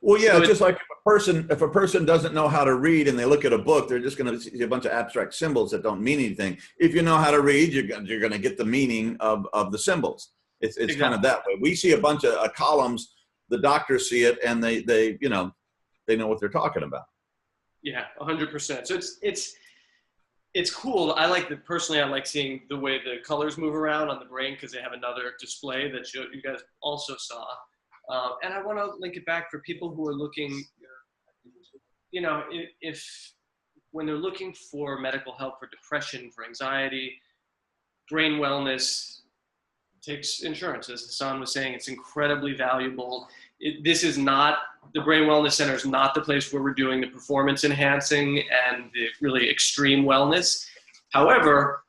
Well, yeah, so just like if a person doesn't know how to read and they look at a book, they're just going to see a bunch of abstract symbols that don't mean anything. If you know how to read, you're going to get the meaning of the symbols. It's exactly. Kind of that way. We see a bunch of columns. The doctors see it, and they know what they're talking about. Yeah, 100%. So it's cool. I like seeing the way the colors move around on the brain because they have another display that you guys also saw. And I want to link it back for people who are looking, if when they're looking for medical help for depression, for anxiety, brain wellness, takes insurance. As Hasan was saying, it's incredibly valuable. The Brain Wellness Center is not the place where we're doing the performance enhancing and the really extreme wellness. However,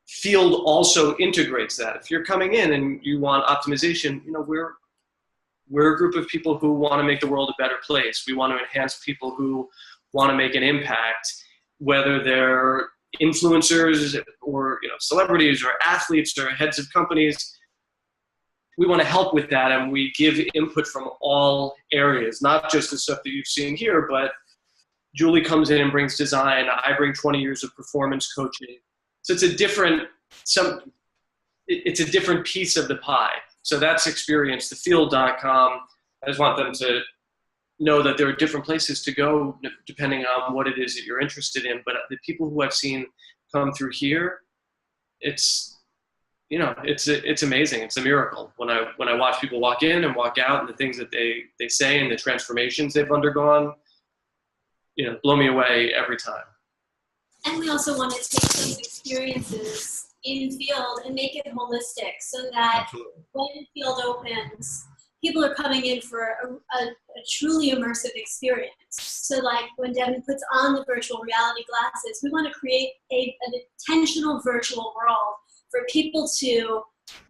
Field also integrates that. If you're coming in and you want optimization, we're a group of people who want to make the world a better place. We want to enhance people who want to make an impact, whether they're influencers or celebrities or athletes or heads of companies. we want to help with that, and we give input from all areas, not just the stuff that you've seen here, but Julie comes in and brings design. I bring 20 years of performance coaching. So it's a different piece of the pie. So that's experiencethefield.com. I just want them to know that there are different places to go depending on what it is that you're interested in. But the people who I've seen come through here, it's amazing. It's a miracle when I watch people walk in and walk out, and the things that they say and the transformations they've undergone, blow me away every time. And we also want to take those experiences in field and make it holistic, so that when field opens, people are coming in for a truly immersive experience. So like when Devon puts on the virtual reality glasses, we want to create an intentional virtual world for people to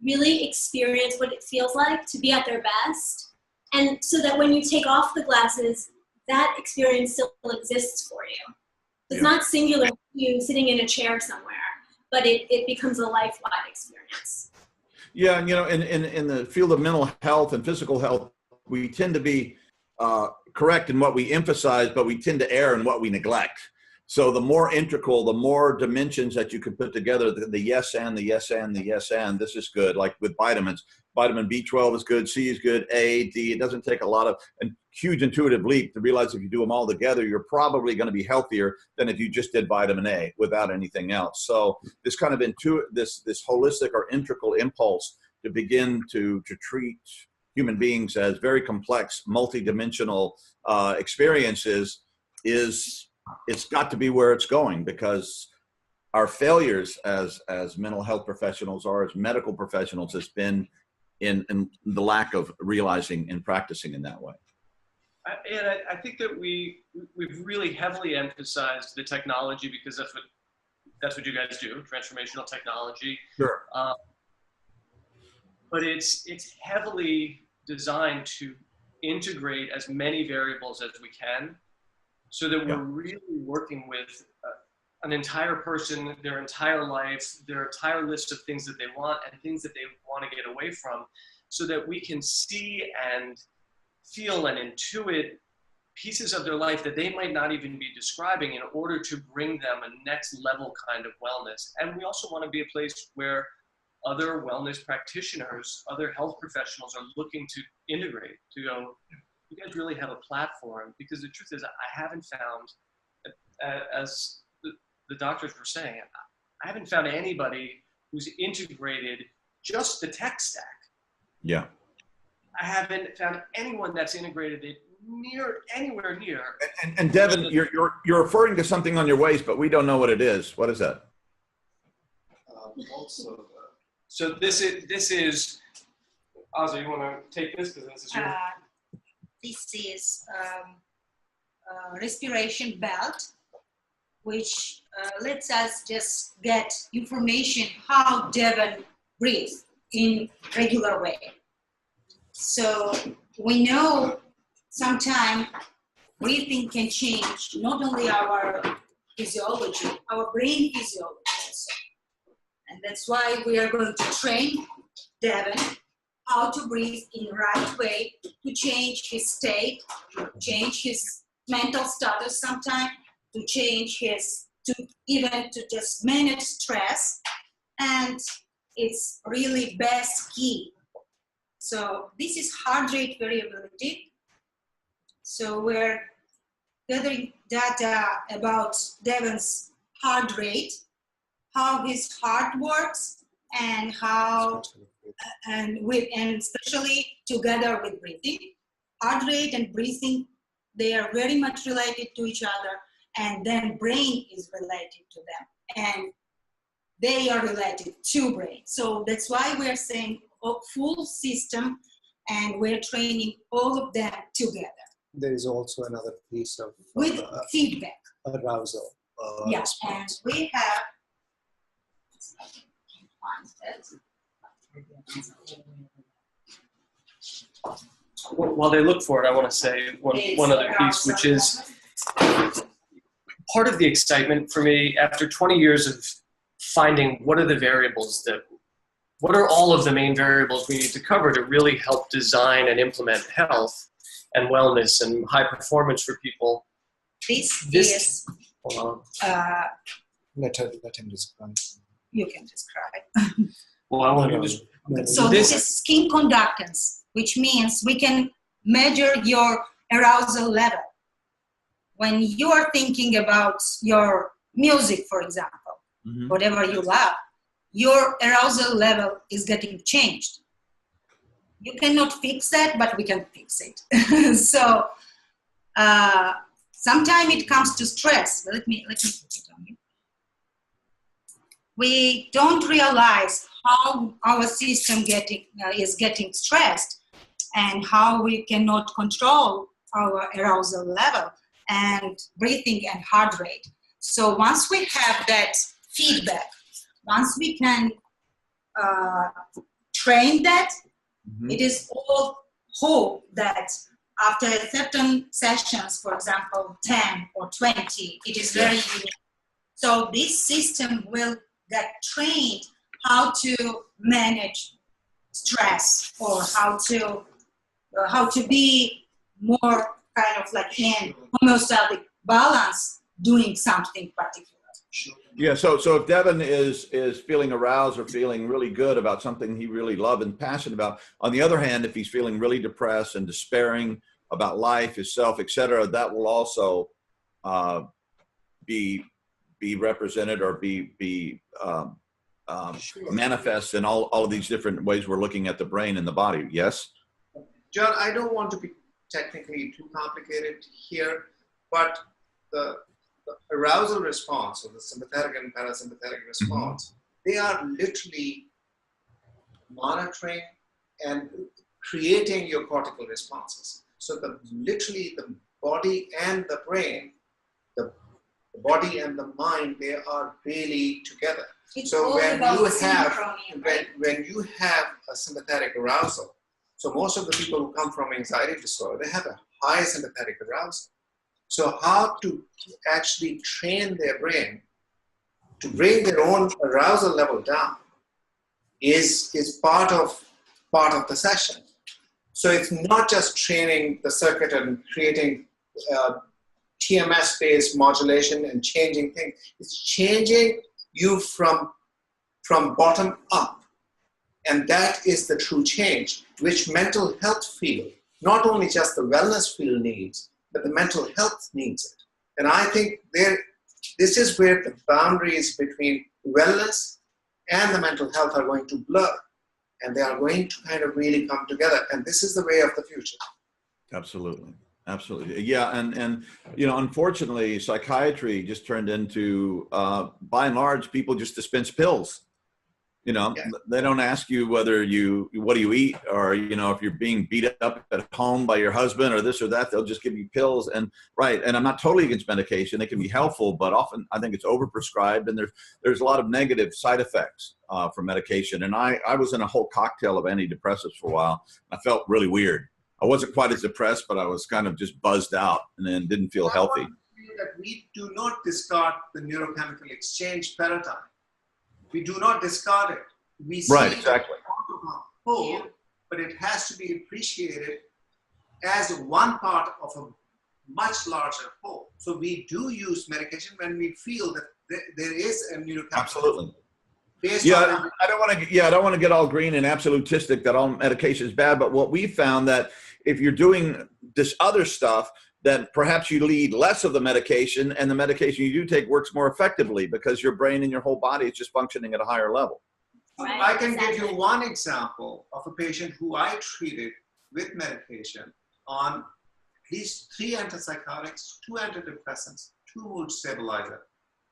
really experience what it feels like to be at their best. And so that when you take off the glasses, that experience still exists for you. It's not singular to you sitting in a chair somewhere, but it becomes a lifeline experience. Yeah, in the field of mental health and physical health, we tend to be correct in what we emphasize, but we tend to err in what we neglect. So the more integral, the more dimensions that you can put together, the yes and, the yes and, the yes and, this is good. Like with vitamins, vitamin B12 is good, C is good, A, D. It doesn't take a lot of a huge intuitive leap to realize if you do them all together, you're probably going to be healthier than if you just did vitamin A without anything else. So this kind of this holistic or integral impulse to begin to treat human beings as very complex, multidimensional experiences it's got to be where it's going, because our failures as mental health professionals or as medical professionals has been in the lack of realizing and practicing in that way. I think that we've really heavily emphasized the technology, because that's what you guys do, transformational technology. Sure. But it's heavily designed to integrate as many variables as we can, so that we're really working with an entire person, their entire life, their entire list of things that they want and things that they want to get away from, so that we can see and feel and intuit pieces of their life that they might not even be describing, in order to bring them a next level kind of wellness. And we also want to be a place where other wellness practitioners, other health professionals are looking to integrate, to go, you guys really have a platform, because the truth is I haven't found, as the doctors were saying, I haven't found anybody who's integrated just the tech stack. Yeah. I haven't found anyone that's integrated it anywhere near. And Devon, you're referring to something on your waist, but we don't know what it is. What is that? So this is Aza, you want to take this, because this is your. This is Respiration Belt, which lets us just get information how Devon breathes in regular way. So we know sometimes breathing can change not only our physiology, our brain physiology also. And that's why we are going to train Devon how to breathe in the right way, to change his state, change his mental status sometimes, to change even to just manage stress. And it's really best key. So this is heart rate variability. So we're gathering data about Devon's heart rate, how his heart works, and how and especially together with breathing. Heart rate and breathing, they are very much related to each other, and then brain is related to them, and they are related to brain. So that's why we're saying a full system, and we're training all of them together. There is also another piece of with feedback. Arousal. Yeah, and we have While they look for it, I want to say one other piece, which is part of the excitement for me after 20 years of finding what are the variables that what are all of the main variables we need to cover to really help design and implement health and wellness and high performance for people. This is, hold on. Let him describe. You can describe. Well, I want to just. So this is skin conductance, which means we can measure your arousal level. When you are thinking about your music, for example, whatever you love, your arousal level is getting changed. You cannot fix that, but we can fix it. So sometimes it comes to stress. Let me put it on you. We don't realize how our system is getting stressed and how we cannot control our arousal level and breathing and heart rate. So once we have that feedback, once we can train that, it is all hope that after certain sessions, for example, 10 or 20, it is very unique. So this system will get trained how to manage stress or how to be more kind of like in homeostatic balance doing something particular. Yeah, so if Devon is feeling aroused or feeling really good about something he really loved and passionate about, on the other hand, if he's feeling really depressed and despairing about life, himself, etc., that will also be represented or be manifest in all of these different ways we're looking at the brain and the body. Yes? John, I don't want to be technically too complicated here, but the arousal response, or the sympathetic and parasympathetic response, they are literally monitoring and creating your cortical responses. So literally the body and the brain, the body and the mind, they are really together. It's so when you have a sympathetic arousal, so most of the people who come from anxiety disorder, they have a high sympathetic arousal. So how to actually train their brain to bring their own arousal level down is part of the session. So it's not just training the circuit and creating TMS-based modulation and changing things. It's changing you from bottom up. And that is the true change, which mental health field, not only just the wellness field needs, but the mental health needs it. And I think this is where the boundaries between wellness and the mental health are going to blur. And they are going to kind of really come together. And this is the way of the future. Absolutely. Absolutely. Yeah. And unfortunately, psychiatry just turned into, by and large, people just dispense pills. They don't ask you what do you eat, or, if you're being beat up at home by your husband or this or that, they'll just give you pills. And I'm not totally against medication. It can be helpful, but often I think it's overprescribed, and there's a lot of negative side effects from medication. And I was in a whole cocktail of antidepressants for a while. I felt really weird. I wasn't quite as depressed, but I was kind of just buzzed out and then didn't feel healthy. That we do not discard the neurochemical exchange paradigm. We do not discard it. We see it exactly. whole, but it has to be appreciated as one part of a much larger whole. So we do use medication when we feel that there is a neurochemical. Absolutely. I don't want to get all green and absolutistic that all medication is bad, but what we found that if you're doing this other stuff, then perhaps you need less of the medication, and the medication you do take works more effectively because your brain and your whole body is just functioning at a higher level. Right, I can give you one example of a patient who I treated with medication on at least 3 antipsychotics, 2 antidepressants, 2 mood stabilizers,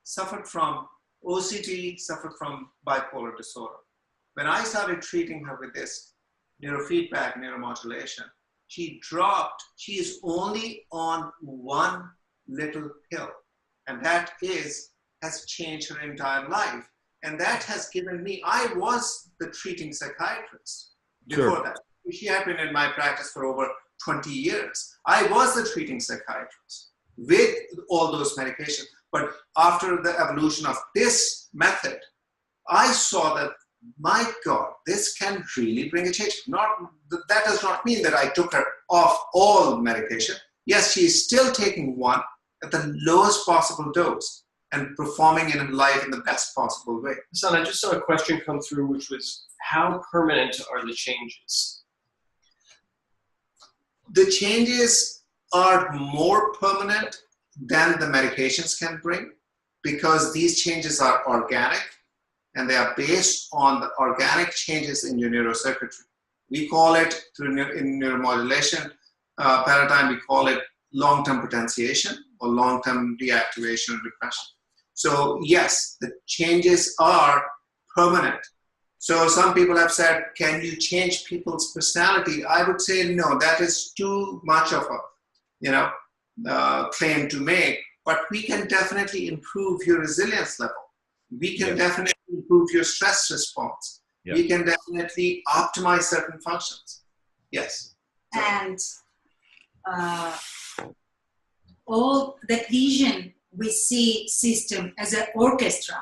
suffered from OCD, suffered from bipolar disorder. When I started treating her with this neurofeedback, neuromodulation, she is only on 1 little pill. And that has changed her entire life. And that has given me, I was the treating psychiatrist before that. She had been in my practice for over 20 years. I was the treating psychiatrist with all those medications. But after the evolution of this method, I saw that my God, this can really bring a change. That does not mean that I took her off all medication. Yes, she is still taking one at the lowest possible dose and performing in life in the best possible way. Hasan, I just saw a question come through, which was, how permanent are the changes? The changes are more permanent than the medications can bring, because these changes are organic and they are based on the organic changes in your neurocircuitry. We call it, in neuromodulation paradigm, we call it long-term potentiation or long-term deactivation or repression. So yes, the changes are permanent. So some people have said, can you change people's personality? I would say no, that is too much of a claim to make, but we can definitely improve your resilience level. We can definitely improve your stress response. We can definitely optimize certain functions. Yes. And all that vision, we see system as an orchestra.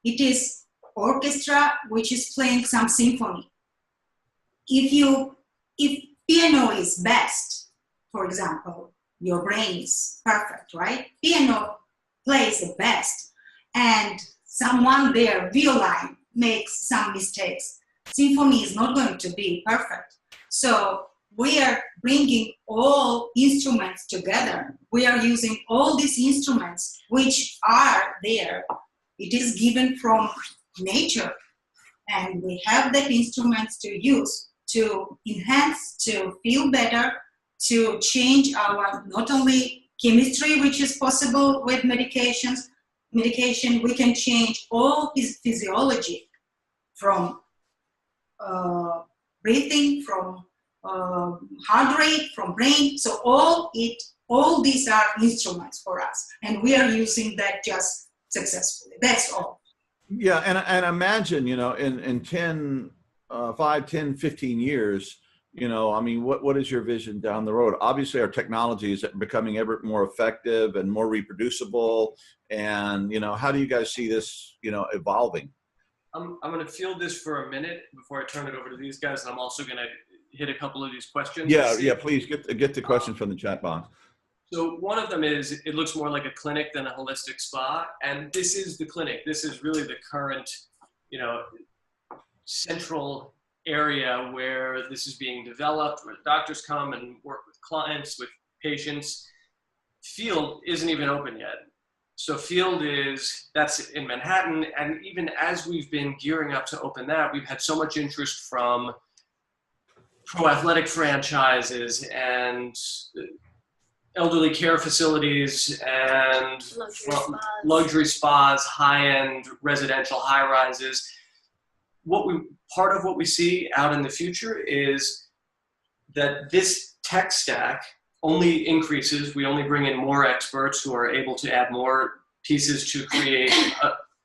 It is orchestra which is playing some symphony. If piano is best, for example, your brain is perfect, right? Piano plays the best, and someone there, violin, makes some mistakes. Symphony is not going to be perfect. So we are bringing all instruments together. We are using all these instruments which are there. It is given from nature, and we have the instruments to use to enhance, to feel better, to change our not only chemistry, which is possible with medication, we can change all his physiology from breathing, from heart rate, from brain. So all these are instruments for us, and we are using that just successfully. That's all. Yeah, and imagine, in 5, 10, 15 years, I mean, what is your vision down the road? Obviously, our technology is becoming ever more effective and more reproducible. And, how do you guys see this, evolving? I'm going to field this for a minute before I turn it over to these guys. And I'm also going to hit a couple of these questions. Yeah, please get the questions from the chat box. So one of them is, it looks more like a clinic than a holistic spa. And this is the clinic. This is really the current, central area where this is being developed, where doctors come and work with clients, with patients. Field isn't even open yet. So Field that's in Manhattan. And even as we've been gearing up to open that, we've had so much interest from pro athletic franchises and elderly care facilities and luxury spas, high-end residential high-rises. Part of what we see out in the future is that this tech stack only increases. We only bring in more experts who are able to add more pieces to create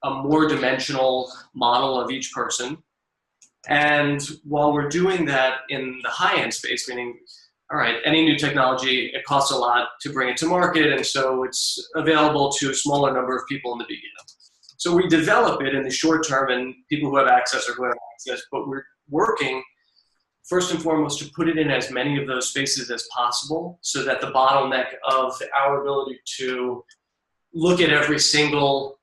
a more dimensional model of each person. And while we're doing that in the high-end space, meaning, all right, any new technology, it costs a lot to bring it to market, and so it's available to a smaller number of people in the beginning. So we develop it in the short term, and people who have access or who have access, but we're working first and foremost to put it in as many of those spaces as possible, so that the bottleneck of our ability to look at every single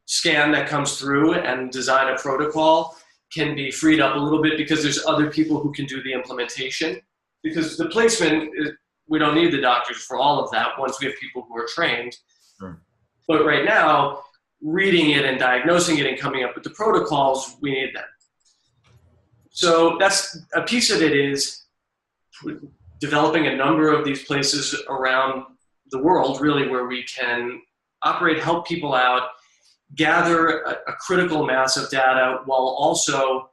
scan that comes through and design a protocol can be freed up a little bit, because there's other people who can do the implementation. Because the placement, we don't need the doctors for all of that once we have people who are trained. Sure. But right now, reading it and diagnosing it and coming up with the protocols, we need them. So that's a piece of it, is developing a number of these places around the world, really, where we can operate, help people out, gather a critical mass of data while also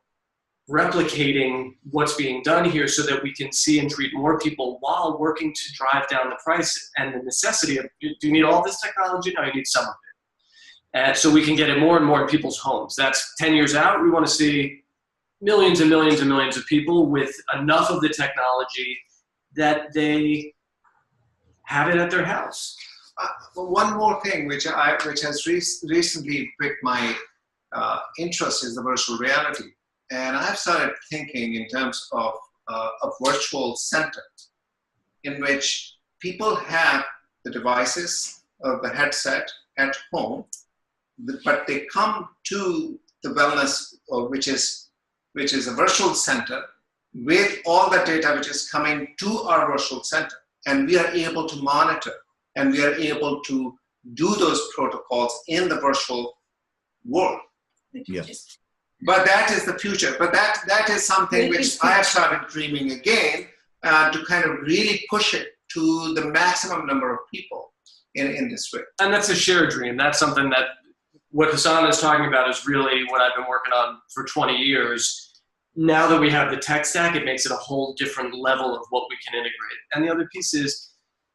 replicating what's being done here, so that we can see and treat more people while working to drive down the price and the necessity of, do you need all this technology? No, you need some of it. And so we can get it more and more in people's homes. That's 10 years out. We want to see millions and millions and millions of people with enough of the technology that they have it at their house. One more thing which has recently piqued my interest is the virtual reality. And I've started thinking in terms of a virtual center in which people have the devices of the headset at home, but they come to the wellness, which is a virtual center with all the data which is coming to our virtual center. And we are able to monitor and we are able to do those protocols in the virtual world. Yes. But that is the future. But that is something which I have started dreaming again to kind of really push it to the maximum number of people in this way. And that's a shared dream. That's something that what Hasan is talking about is really what I've been working on for 20 years. Now that we have the tech stack, it makes it a whole different level of what we can integrate. And the other piece is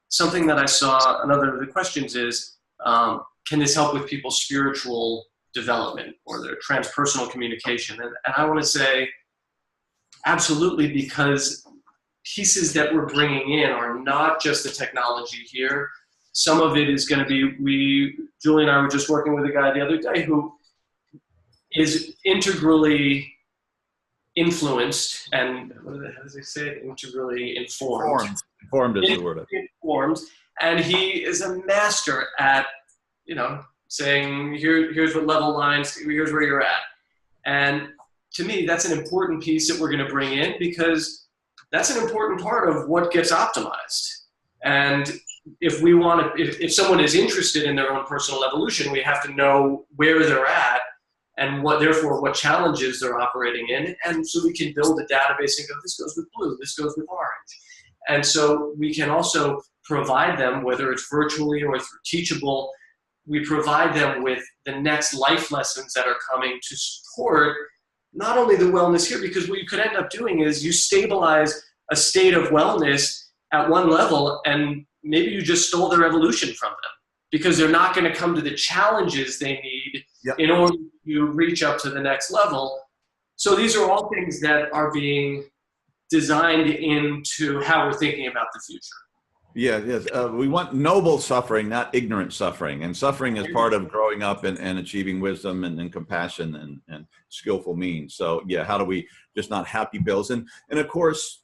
something that I saw, another of the questions is, can this help with people's spiritual development or their transpersonal communication? And I want to say absolutely, because pieces that we're bringing in are not just the technology here. Some of it is going to be, Julie and I were just working with a guy the other day who is integrally influenced and, how does he say it? Integrally informed. Informed is the word. Informed. And he is a master at, saying, here's what level lines, here's where you're at. And to me, that's an important piece that we're going to bring in because that's an important part of what gets optimized. And if we want to, if someone is interested in their own personal evolution, we have to know where they're at and therefore what challenges they're operating in. And so we can build a database and go, this goes with blue, this goes with orange. And so we can also provide them, whether it's virtually or through Teachable, we provide them with the next life lessons that are coming to support not only the wellness here, because what you could end up doing is you stabilize a state of wellness at one level and maybe you just stole their evolution from them because they're not going to come to the challenges they need in order to reach up to the next level. So these are all things that are being designed into how we're thinking about the future. Yes. We want noble suffering, not ignorant suffering. And suffering is part of growing up and achieving wisdom and compassion and skillful means. So yeah, how do we just not happy bills? And of course,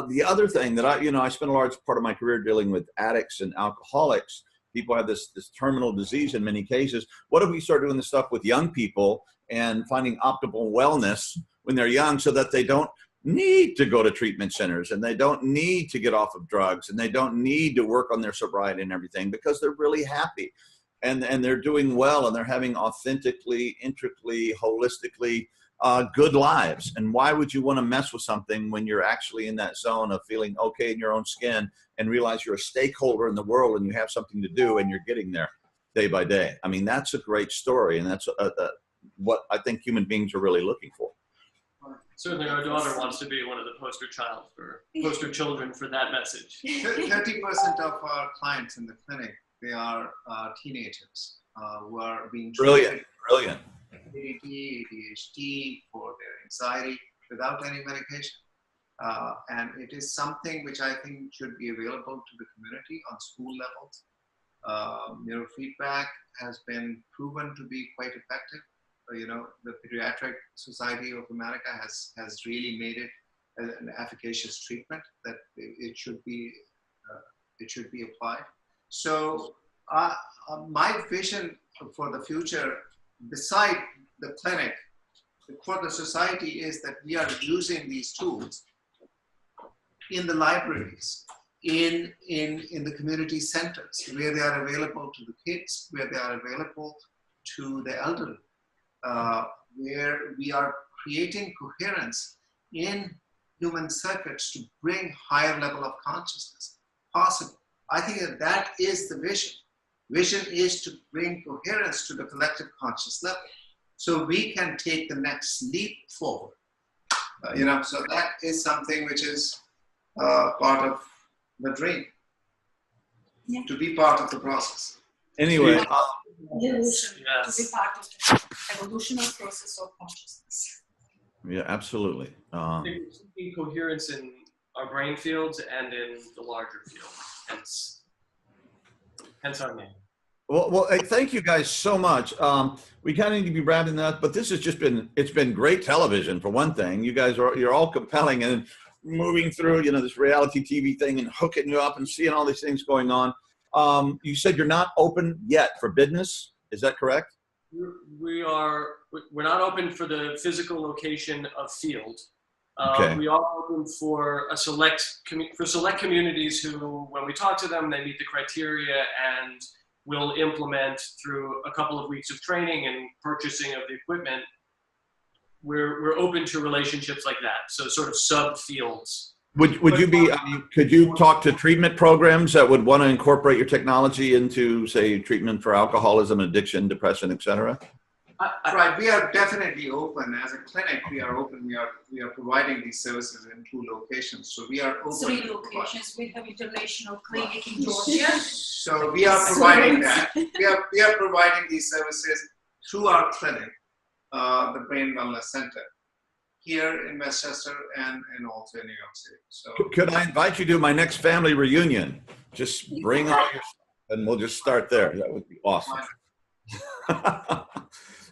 the other thing that I spent a large part of my career dealing with addicts and alcoholics. People have this terminal disease in many cases. What if we start doing this stuff with young people and finding optimal wellness when they're young so that they don't need to go to treatment centers and they don't need to get off of drugs and they don't need to work on their sobriety and everything because they're really happy and they're doing well and they're having authentically, intricately, holistically good lives. And why would you want to mess with something when you're actually in that zone of feeling okay in your own skin and realize you're a stakeholder in the world and you have something to do and you're getting there day by day? I mean, that's a great story, and that's what I think human beings are really looking for. Certainly our daughter wants to be one of the poster children for that message. 30% of our clients in the clinic, they are teenagers who are being Brilliant. ADHD for their anxiety without any medication. And it is something which I think should be available to the community on school levels. Neurofeedback has been proven to be quite effective. The Pediatric Society of America has really made it an efficacious treatment that it should be applied. So my vision for the future, beside the clinic, for the society, is that we are using these tools in the libraries, in the community centers, where they are available to the kids, where they are available to the elderly. Where we are creating coherence in human circuits to bring higher level of consciousness possible. I think that is the vision. Vision is to bring coherence to the collective conscious level so we can take the next leap forward. So that is something which is part of the dream, to be part of the process. Anyway. Evolution, yes. to be part of the evolutionary process of consciousness. Yeah, absolutely. Coherence in our brain fields and in the larger field, hence our name. Well, hey, thank you guys so much. We kind of need to be rounding that, but this has just been, it's been great television for one thing. You guys you're all compelling and moving through, you know, this reality TV thing and hooking you up and seeing all these things going on. You said you're not open yet for business. Is that correct? We're not open for the physical location of field. Okay. We are open for select communities who, when we talk to them, they meet the criteria and will implement through a couple of weeks of training and purchasing of the equipment. We're open to relationships like that. So sort of sub fields. Would you be, could you talk to treatment programs that would want to incorporate your technology into, say, treatment for alcoholism, addiction, depression, et cetera? Right, we are definitely open. As a clinic, we are open. We are providing these services in 2 locations. So we are open. 3 locations. We have international clinic in Georgia. So we are providing that. We are providing these services through our clinic, the Brain Wellness Center, here in Westchester and also in New York City. So could I invite you to my next family reunion? Just bring all your stuff and we'll just start there. That would be awesome.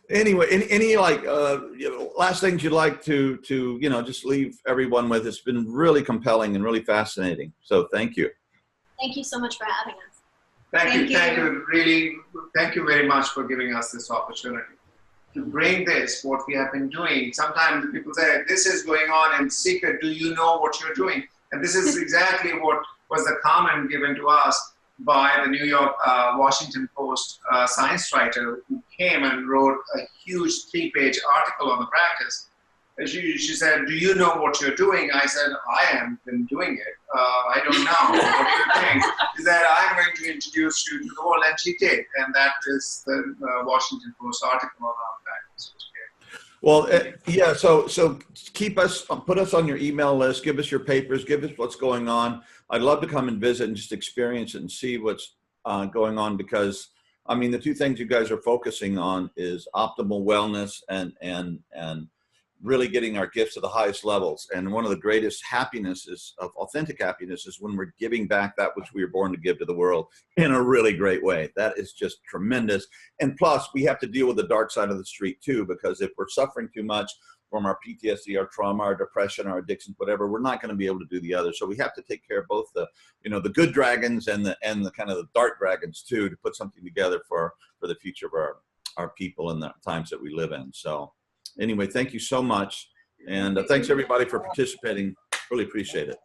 Anyway, any like you know, last things you'd like to you know, just leave everyone with? It's been really compelling and really fascinating. So thank you. Thank you so much for having us. Thank you. Really, thank you very much for giving us this opportunity to bring this, what we have been doing. Sometimes people say, this is going on in secret. Do you know what you're doing? And this is exactly what was the comment given to us by the New York, Washington Post science writer who came and wrote a huge 3-page article on the practice. She said, do you know what you're doing? I said, I have been doing it. I don't know. What do you think? She said, I'm going to introduce you to the world. And she did. And that is the Washington Post article on our practice. Well, yeah, so keep us, put us on your email list, give us your papers, give us what's going on. I'd love to come and visit and just experience it and see what's going on, because I mean, the 2 things you guys are focusing on is optimal wellness and really getting our gifts to the highest levels. And one of the greatest happinesses of authentic happiness is when we're giving back that which we were born to give to the world in a really great way. That is just tremendous. And plus, we have to deal with the dark side of the street too, because if we're suffering too much from our PTSD, our trauma, our depression, our addictions, whatever, we're not going to be able to do the other. So we have to take care of both the, you know, the good dragons and the kind of the dark dragons too, to put something together for the future of our people and the times that we live in. So anyway, thank you so much. And thanks everybody for participating. Really appreciate it.